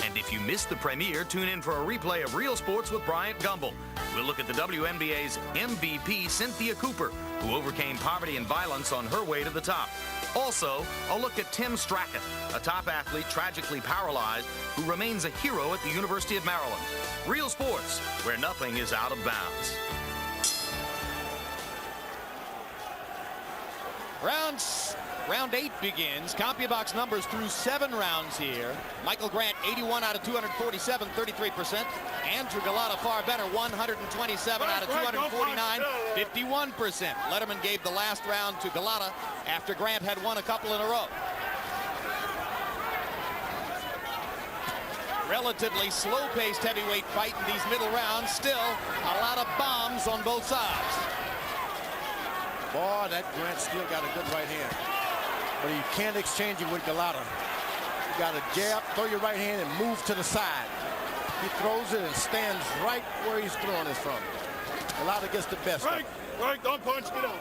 And if you missed the premiere, tune in for a replay of Real Sports with Bryant Gumbel. We'll look at the WNBA's MVP, Cynthia Cooper, who overcame poverty and violence on her way to the top. Also, a look at Tim Strachan, a top athlete tragically paralyzed who remains a hero at the University of Maryland. Real Sports, where nothing is out of bounds. Round 8 begins. CompuBox numbers through 7 rounds here. Michael Grant, 81 out of 247, 33%. Andrew Golota, far better, 127 out of 249, 51%. Letterman gave the last round to Golota after Grant had won a couple in a row. Relatively slow-paced heavyweight fight in these middle rounds. Still, a lot of bombs on both sides. Boy, that Grant still got a good right hand. But you can't exchange it with Golota. You got to jab, throw your right hand, and move to the side. He throws it and stands right where he's throwing it from. Golota gets the best of it. Right, don't punch, get out.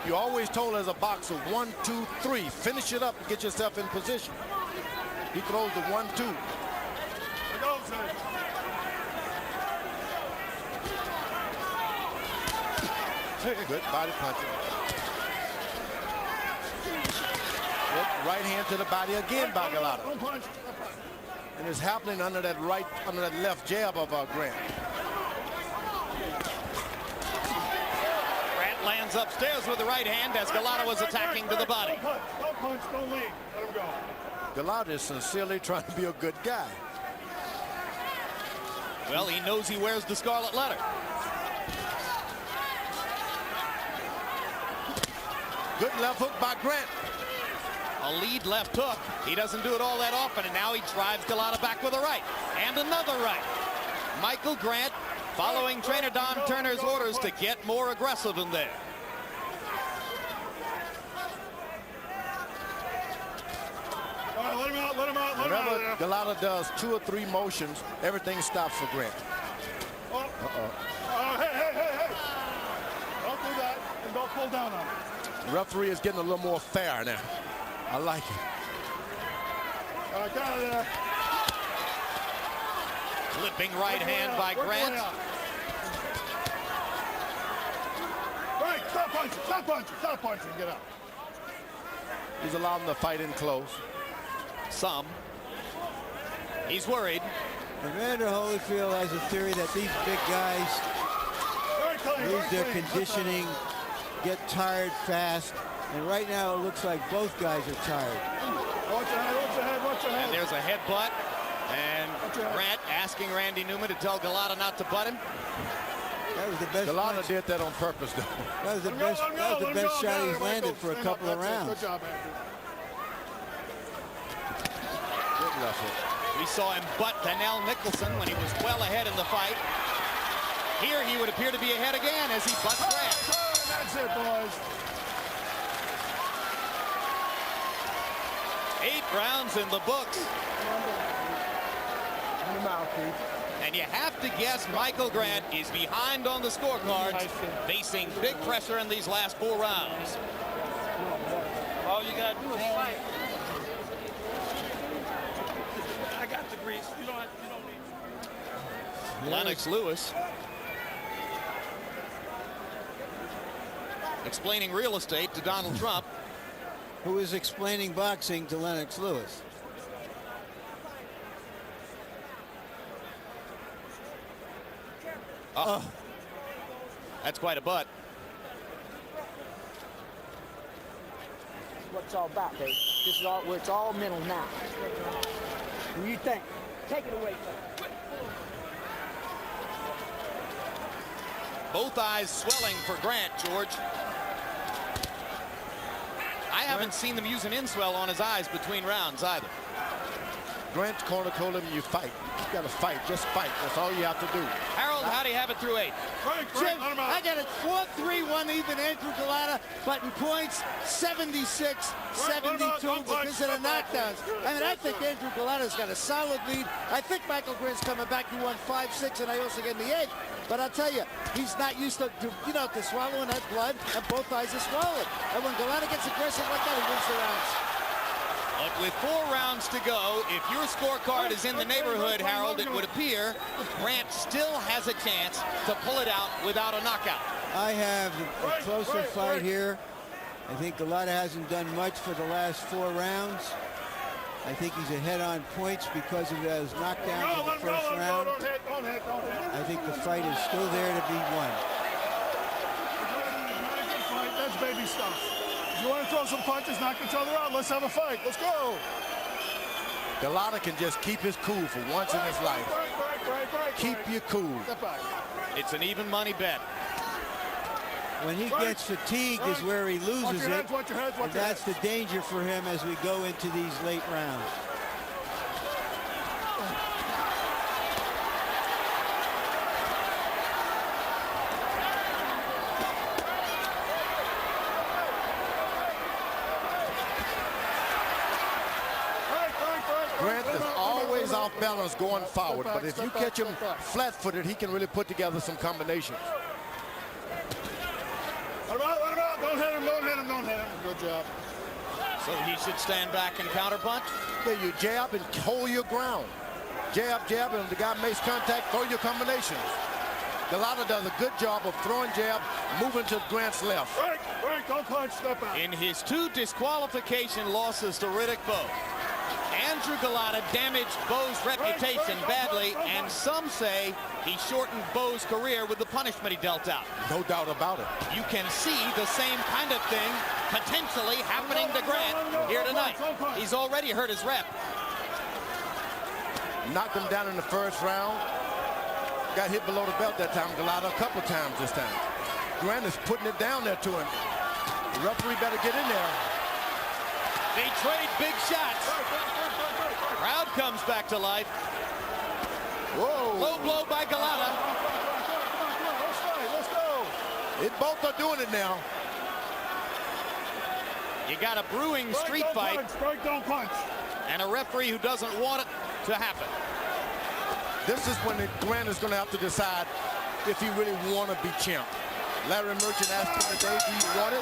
You always told as a boxer, 1, 2, 3. Finish it up and get yourself in position. He throws the 1, 2. Good body punching. Good right hand to the body again by Golota. Don't punch. And it's happening under that left jab of Grant. Grant lands upstairs with the right hand as Golota was attacking to the body. Don't punch, don't leave. Let him go. Golota is sincerely trying to be a good guy. Well, he knows he wears the scarlet letter. Good left hook by Grant. A lead left hook. He doesn't do it all that often, and now he drives Golota back with a right. And another right. Michael Grant following trainer Don Turner's orders to get more aggressive in there. All right, let him out, let him out, let him out. Whenever Golota does 2 or 3 motions, everything stops for Grant. Hey. Don't do that, and don't pull down on him. The referee is getting a little more fair now. I like it. All right, get out of there. Flipping right hand by Grant. Right, stop punching, get out. He's allowed him to fight in close. Some. He's worried. Evander Holyfield has a theory that these big guys lose their conditioning, get tired fast, and right now it looks like both guys are tired. Watch your head. And there's a headbutt. And Grant asking Randy Neuman to tell Golota not to butt him. That was the best. Golota did that on purpose, though. That was the best shot he's landed for a couple of rounds. Good job, Andrew. Good left hook. We saw him butt Danielle Nicholson when he was well ahead in the fight. Here he would appear to be ahead again as he butts Grant. That's it, boys. 8 rounds in the books. In the mouth, please. And you have to guess Michael Grant is behind on the scorecards, facing big pressure in these last 4 rounds. All you gotta do is fight. I got the grease. You don't need. Lennox Lewis explaining real estate to Donald Trump, who is explaining boxing to Lennox Lewis. Oh, that's quite a butt. That's what it's all about, baby. This is all where it's all mental now. What do you think? Take it away, sir. Both eyes swelling for Grant, George. I haven't seen them use an inswell on his eyes between rounds either. Grant's corner told him you fight. You got to fight. Just fight. That's all you have to do. Harold, how do you have it through 8? Jim, I got it 4-3-1 even Andrew Golota, but in points 76, 72 because of the knockdowns. I mean, I think Andrew Golota's got a solid lead. I think Michael Grant's coming back. He won 5-6, and I also get in the 8th. But I'll tell you, he's not used to swallowing that blood, and both eyes are swollen. And when Golota gets aggressive like that, he wins the rounds. But with 4 rounds to go, if your scorecard is in the neighborhood, Harold, it would appear Grant still has a chance to pull it out without a knockout. I have a closer fight here. I think Golota hasn't done much for the last 4 rounds. I think he's ahead on points because of those knockdowns in the first round. I think the fight is still there to be won. That's baby stuff. If you want to throw some punches, knock each other out, let's have a fight. Let's go. Golota can just keep his cool for once in his life. Keep your cool. It's an even money bet. When he gets fatigued is where he loses it. And that's the danger for him as we go into these late rounds. Grant is always off balance going forward, but if you catch him flat-footed, he can really put together some combinations. Let him out. Don't hit him. Good job. So he should stand back and counterpunch? Yeah, you jab and hold your ground. Jab, and if the guy makes contact, throw your combinations. Golota does a good job of throwing jab, moving to Grant's left. Break, don't punch, step out. In his 2 disqualification losses to Riddick Bowe, Andrew Golota damaged Bowe's reputation badly, and some say he shortened Bowe's career with the punishment he dealt out. No doubt about it. You can see the same kind of thing potentially happening to Grant here tonight. He's already hurt his rep. Knocked him down in the first round. Got hit below the belt that time. Golota a couple times this time. Grant is putting it down there to him. The referee better get in there. They trade big shots. Crowd comes back to life. Whoa. Low blow by Golota. Let's go. Both are doing it now. You got a brewing street fight Strike, don't punch. and a referee who doesn't want it to happen. This is when Grant is going to have to decide if he really want to be champ. Larry Merchant asked him today, do you want it?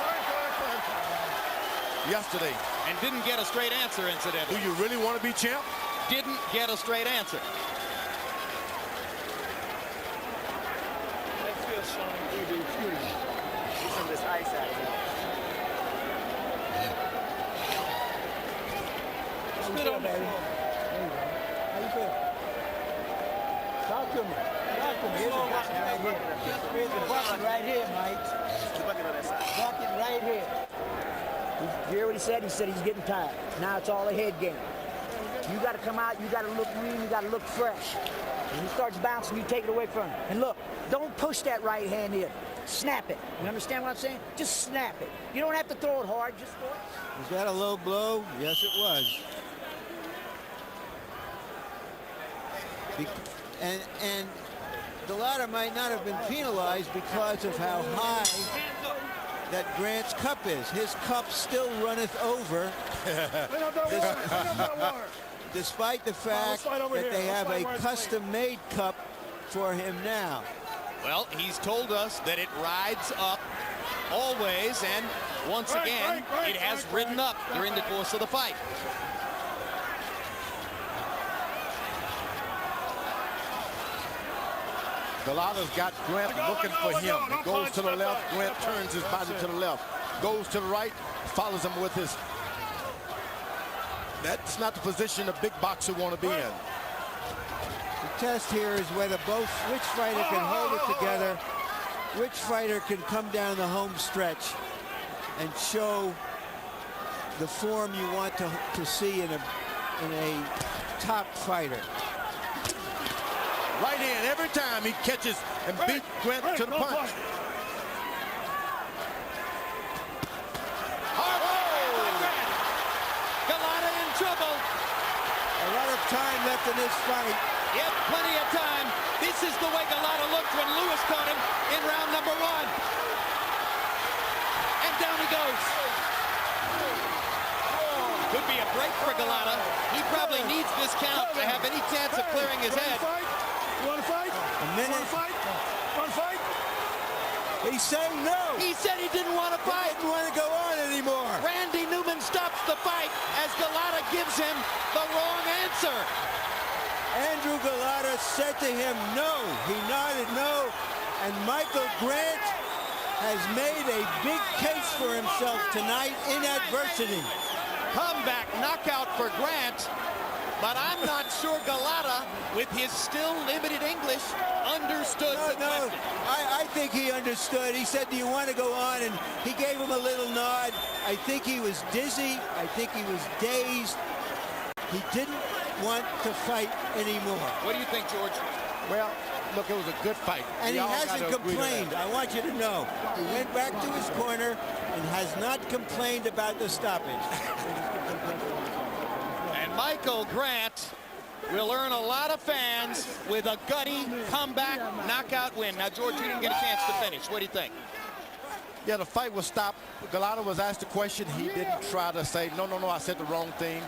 Yesterday. And didn't get a straight answer, incidentally. Do you really want to be champ? Didn't get a straight answer. Some of this ice out of here. Spit on baby. How you feel? Talk to me. Talk to me. Here's the bucket right here. Here's the bucket right here, Mike. The bucket on that side. Bucket right here. You hear what he said? He said he's getting tired. Now it's all a head game. You got to come out. You got to look green. You got to look fresh. When he starts bouncing, you take it away from him. And look, don't push that right hand in. Snap it. You understand what I'm saying? Just snap it. You don't have to throw it hard. Just throw it. Was that a low blow? Yes, it was. And Golota might not have been penalized because of how high that Grant's cup is. His cup still runneth over. Despite the fact that they have a custom-made cup for him now. Well, he's told us that it rides up always, and once again, it has ridden up during the course of the fight. Golota's got Grant looking for him. He goes to the left. Grant turns his body to the left. Goes to the right. Follows him with his. That's not the position a big boxer want to be in. The test here is whether which fighter can hold it together, which fighter can come down the home stretch and show the form you want to see in a top fighter. Right hand every time he catches and beat Grant to the punch. Golota in trouble. A lot of time left in this fight. Yep, plenty of time. This is the way Golota looked when Lewis caught him in round number 1. And down he goes. Could be a break for Golota. He probably needs this count to have any chance of clearing his head. You want to fight? A minute. Want to fight? He's saying no. He said he didn't want to He fight. didn't want to go on anymore. Randy Neuman stops the fight as Golota gives him the wrong answer. Andrew Golota said to him no. He nodded no. And Michael Grant has made a big case for himself tonight in adversity. Comeback knockout for Grant. But I'm not sure Golota, with his still limited English, understood the question. I think he understood. He said, do you want to go on? And he gave him a little nod. I think he was dizzy. I think he was dazed. He didn't want to fight anymore. What do you think, George? Well, look, it was a good fight. And he hasn't complained. I want you to know. He went back to his corner and has not complained about the stoppage. And Michael Grant will earn a lot of fans with a gutty comeback knockout win. Now, George, you didn't get a chance to finish. What do you think? Yeah, the fight was stopped. Golota was asked a question. He didn't try to say, no, I said the wrong thing.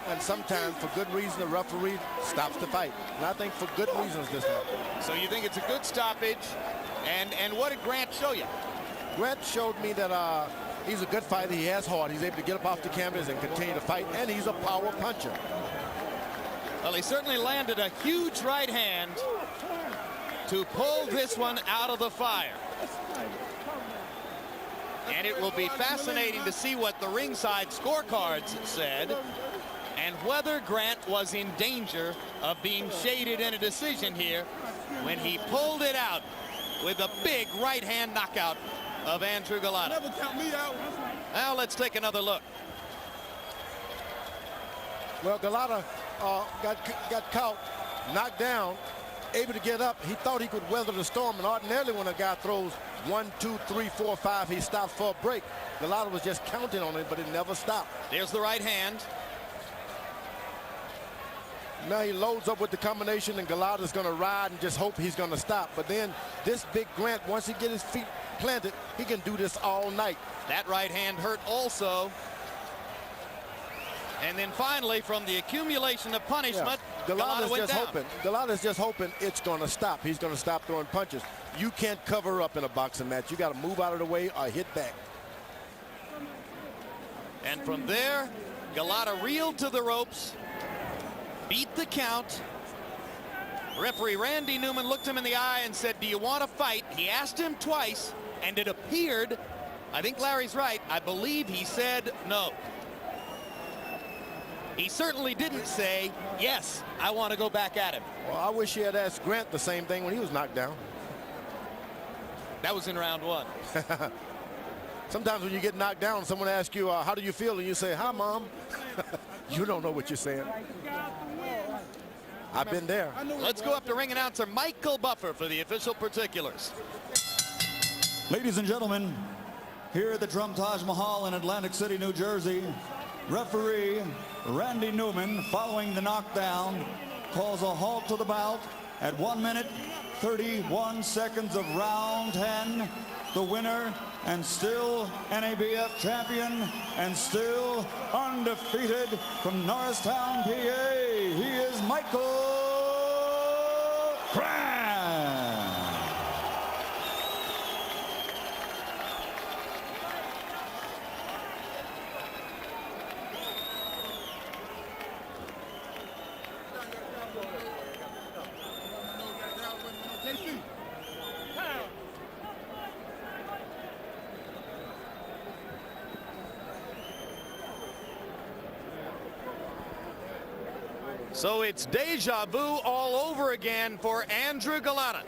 And sometimes, for good reason, the referee stops the fight. And I think for good reasons this time. So you think it's a good stoppage. And what did Grant show you? Grant showed me that he's a good fighter. He has heart. He's able to get up off the canvas and continue to fight. And he's a power puncher. Well, he certainly landed a huge right hand to pull this one out of the fire. And it will be fascinating to see what the ringside scorecards said and whether Grant was in danger of being shaded in a decision here when he pulled it out with a big right hand knockout of Andrew Golota. Never count me out. Now let's take another look. Well, Golota got caught, knocked down, able to get up. He thought he could weather the storm, and ordinarily when a guy throws 1, 2, 3, 4, 5, he stops for a break. Golota was just counting on it, but it never stopped. There's the right hand. Now he loads up with the combination, and Golota's going to ride and just hope he's going to stop. But then this big Grant, once he gets his feet planted, he can do this all night. That right hand hurt also. And then finally, from the accumulation of punishment, Golota went down. Golota's just hoping it's going to stop. He's going to stop throwing punches. You can't cover up in a boxing match. You got to move out of the way or hit back. And from there, Golota reeled to the ropes, beat the count. Referee Randy Neuman looked him in the eye and said, "Do you want to fight?" He asked him twice, and it appeared, I think Larry's right, I believe he said no. He certainly didn't say, "Yes, I want to go back at him." Well, I wish he had asked Grant the same thing when he was knocked down. That was in round 1. Sometimes when you get knocked down, someone asks you, how do you feel? And you say, "Hi, Mom." You don't know what you're saying. I've been there. Let's go up to ring announcer Michael Buffer for the official particulars. Ladies and gentlemen, here at the Trump Taj Mahal in Atlantic City, New Jersey, referee Randy Neuman, following the knockdown, calls a halt to the bout at 1 minute, 31 seconds of round 10. The winner and still NABF champion and still undefeated from Norristown, PA, he is Michael Grant. So it's deja vu all over again for Andrew Golota,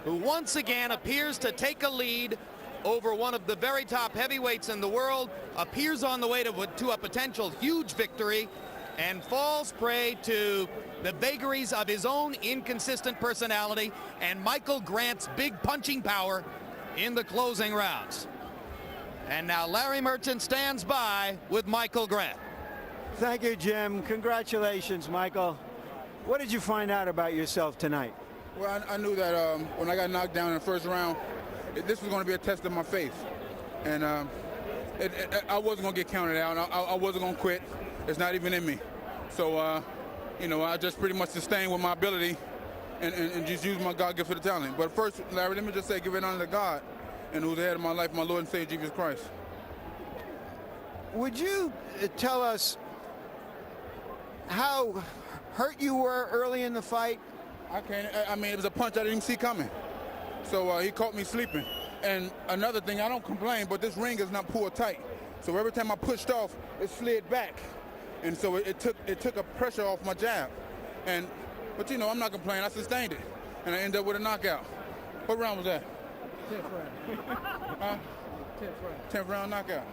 who once again appears to take a lead over one of the very top heavyweights in the world, appears on the way to a potential huge victory, and falls prey to the vagaries of his own inconsistent personality and Michael Grant's big punching power in the closing rounds. And now Larry Merchant stands by with Michael Grant. Thank you, Jim. Congratulations, Michael. What did you find out about yourself tonight? Well, I knew that when I got knocked down in the first round, this was going to be a test of my faith. And I wasn't going to get counted out. I wasn't going to quit. It's not even in me. So, you know, I just pretty much sustained with my ability and just use my God-gifted talent. But first, Larry, let me just say, give it honor to God and who's the head of my life, my Lord and Savior, Jesus Christ. Would you tell us how hurt you were early in the fight? I mean, it was a punch I didn't even see coming. So he caught me sleeping. And another thing, I don't complain, but this ring is not pulled tight. So every time I pushed off, it slid back. And so it took a pressure off my jab. But you know, I'm not complaining. I sustained it. And I ended up with a knockout. What round was that? 10th round. 10th round knockout.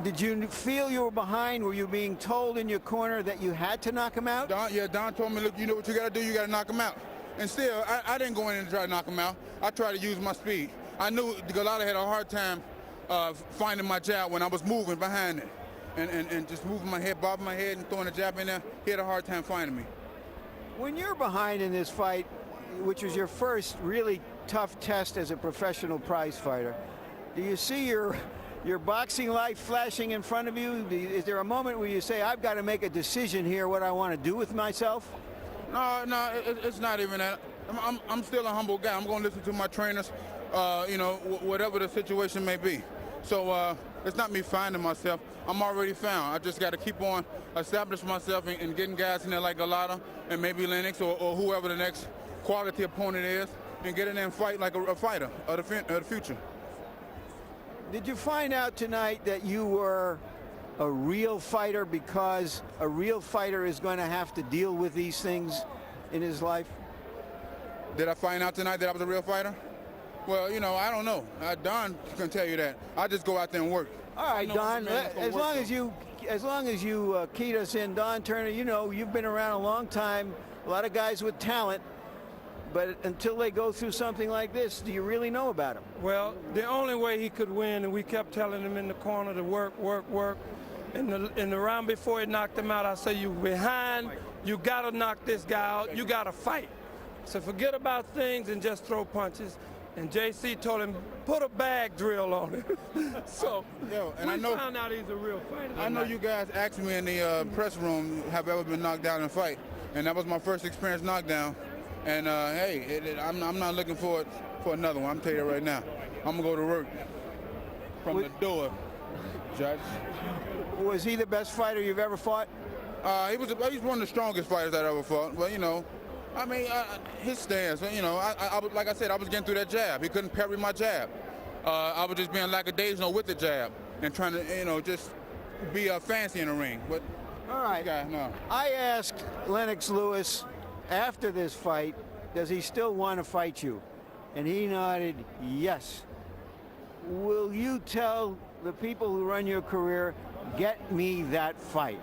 Did you feel you were behind? Were you being told in your corner that you had to knock him out? Don told me, look, you know what you got to do? You got to knock him out. And still, I didn't go in and try to knock him out. I tried to use my speed. I knew Golota had a hard time finding my jab when I was moving behind it. And just moving my head, bobbing my head and throwing a jab in there, he had a hard time finding me. When you're behind in this fight, which was your first really tough test as a professional prize fighter, do you see your boxing life flashing in front of you? Is there a moment where you say, I've got to make a decision here what I want to do with myself? No, it's not even that. I'm still a humble guy. I'm going to listen to my trainers, you know, whatever the situation may be. So it's not me finding myself. I'm already found. I just got to keep on establishing myself and getting guys in there like Golota and maybe Lennox or whoever the next quality opponent is. and get in there and fight like a fighter of the future. Did you find out tonight that you were a real fighter because a real fighter is going to have to deal with these things in his life? Did I find out tonight that I was a real fighter? Well, you know, I don't know. Don can tell you that. I just go out there and work. All right, Don. As long as you keyed us in, Don Turner, you know, you've been around a long time. A lot of guys with talent. But until they go through something like this, do you really know about him? Well, the only way he could win, and we kept telling him in the corner to work, work, work. In the round before he knocked him out, I said, you behind, you got to knock this guy out, you got to fight. So forget about things and just throw punches. And JC told him, put a bag drill on him. So and we found out he's a real fighter. I know you guys asked me in the press room, have I ever been knocked down in a fight? And that was my first experience knockdown. And hey, I'm not looking for another one. I'm telling you right now. I'm gonna go to work from the door, Judge. Was he the best fighter you've ever fought? He's one of the strongest fighters I've ever fought. But you know, I mean, his stance. You know, like I said, I was getting through that jab. He couldn't parry my jab. I was just being lackadaisical with the jab and trying to, you know, just be fancy in the ring. But all right, no. I asked Lennox Lewis after this fight, does he still want to fight you? And he nodded yes. Will you tell the people who run your career, get me that fight?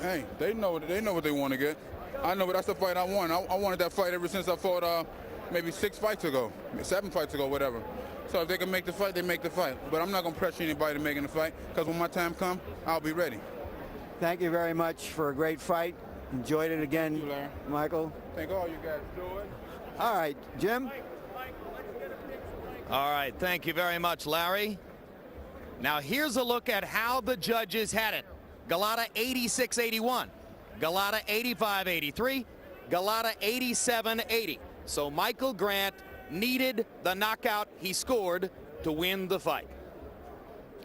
Hey, they know what they want to get. I know, but that's the fight I want. I wanted that fight ever since I fought maybe 6 fights ago, 7 fights ago, whatever. So if they can make the fight, they make the fight. But I'm not going to pressure anybody to making the fight, because when my time comes, I'll be ready. Thank you very much for a great fight. Enjoyed it again, Thank you, Larry. Michael. Thank all you guys. Enjoy. All right, Jim. All right, thank you very much, Larry. Now here's a look at how the judges had it. Golota 86-81, Golota 85-83, Golota 87-80. So Michael Grant needed the knockout he scored to win the fight.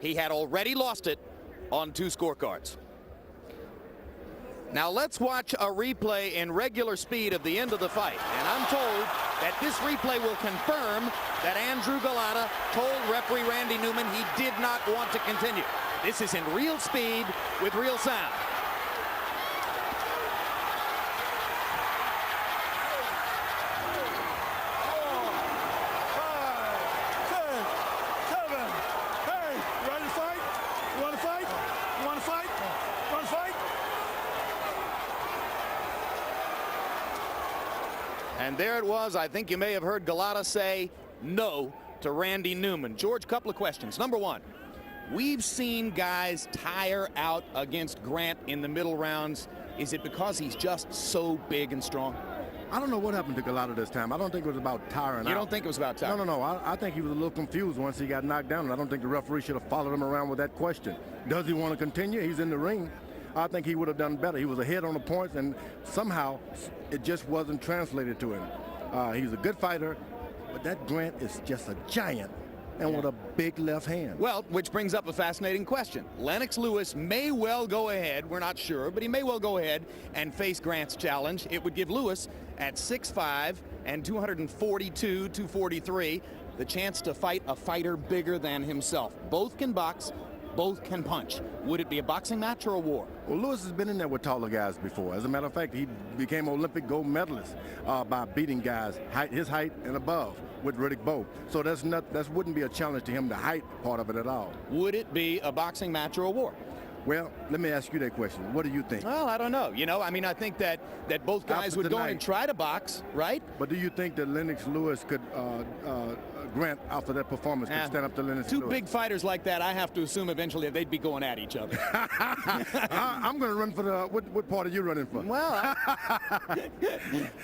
He had already lost it on 2 scorecards. Now let's watch a replay in regular speed of the end of the fight. And I'm told that this replay will confirm that Andrew Golota told referee Randy Neuman he did not want to continue. This is in real speed with real sound. And there it was. I think you may have heard Golota say no to Randy Neuman. George, couple of questions. Number one, we've seen guys tire out against Grant in the middle rounds. Is it because he's just so big and strong? I don't know what happened to Golota this time. I don't think it was about tiring out. You don't think it was about tiring? No. I think he was a little confused once he got knocked down. And I don't think the referee should have followed him around with that question. Does he want to continue? He's in the ring. I think he would have done better. He was ahead on the points, and somehow it just wasn't translated to him. He's a good fighter, but that Grant is just a giant and with a big left hand. Well, which brings up a fascinating question. Lennox Lewis may well go ahead, we're not sure, but he may well go ahead and face Grant's challenge. It would give Lewis at 6'5" and 242, 243, the chance to fight a fighter bigger than himself. Both can box. Both can punch. Would it be a boxing match or a war? Well, Lewis has been in there with taller guys before. As a matter of fact, he became Olympic gold medalist by beating guys his height and above with Riddick Bowe. So that wouldn't be a challenge to him, the height part of it at all. Would it be a boxing match or a war? Well, let me ask you that question. What do you think? Well, I don't know. You know, I mean, I think that both guys would go and try to box, right? But do you think that Lennox Lewis could, Grant, after that performance, could stand up to Lennox Lewis? Two big fighters like that, I have to assume eventually they'd be going at each other. I'm going to run for the, what part are you running for? Well,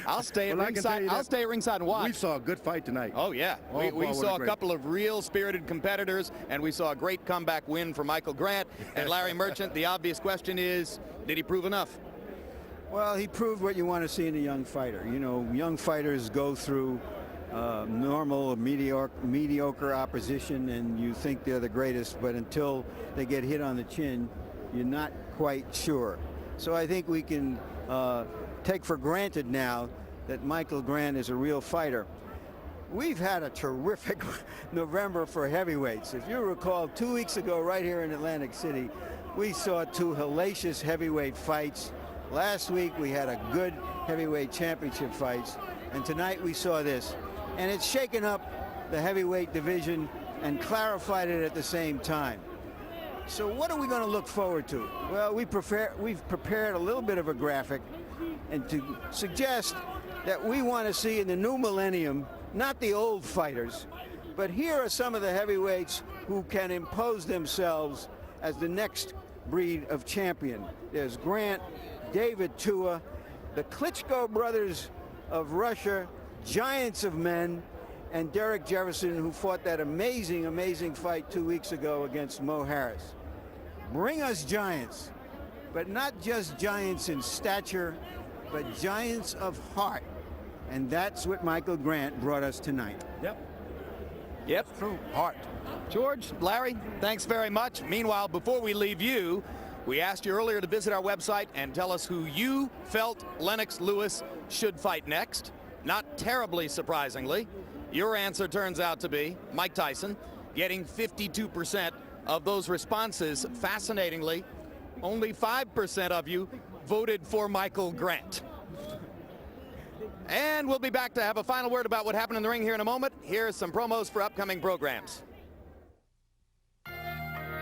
I'll stay at ringside. I'll stay at ringside and watch. We saw a good fight tonight. Oh, yeah. We saw a couple of real spirited competitors, and we saw a great comeback win for Michael Grant and Larry Merchant. The obvious question is, did he prove enough? Well, he proved what you want to see in a young fighter. You know, young fighters go through normal, mediocre opposition, and you think they're the greatest, but until they get hit on the chin, you're not quite sure. So I think we can take for granted now that Michael Grant is a real fighter. We've had a terrific November for heavyweights. If you recall, 2 weeks ago right here in Atlantic City, we saw 2 hellacious heavyweight fights. Last week we had a good heavyweight championship fights, and tonight we saw this. And it's shaken up the heavyweight division and clarified it at the same time. So what are we going to look forward to? Well, we've prepared a little bit of a graphic and to suggest that we want to see in the new millennium, not the old fighters, but here are some of the heavyweights who can impose themselves as the next breed of champion. There's Grant, David Tua, the Klitschko brothers of Russia, giants of men, and Derek Jefferson, who fought that amazing, amazing fight 2 weeks ago against Mo Harris. Bring us giants, but not just giants in stature, but giants of heart. And that's what Michael Grant brought us tonight. Yep. True. Heart. George, Larry, thanks very much. Meanwhile, before we leave you, we asked you earlier to visit our website and tell us who you felt Lennox Lewis should fight next. Not terribly surprisingly, your answer turns out to be Mike Tyson, getting 52% of those responses. Fascinatingly, only 5% of you voted for Michael Grant. And we'll be back to have a final word about what happened in the ring here in a moment. Here are some promos for upcoming programs.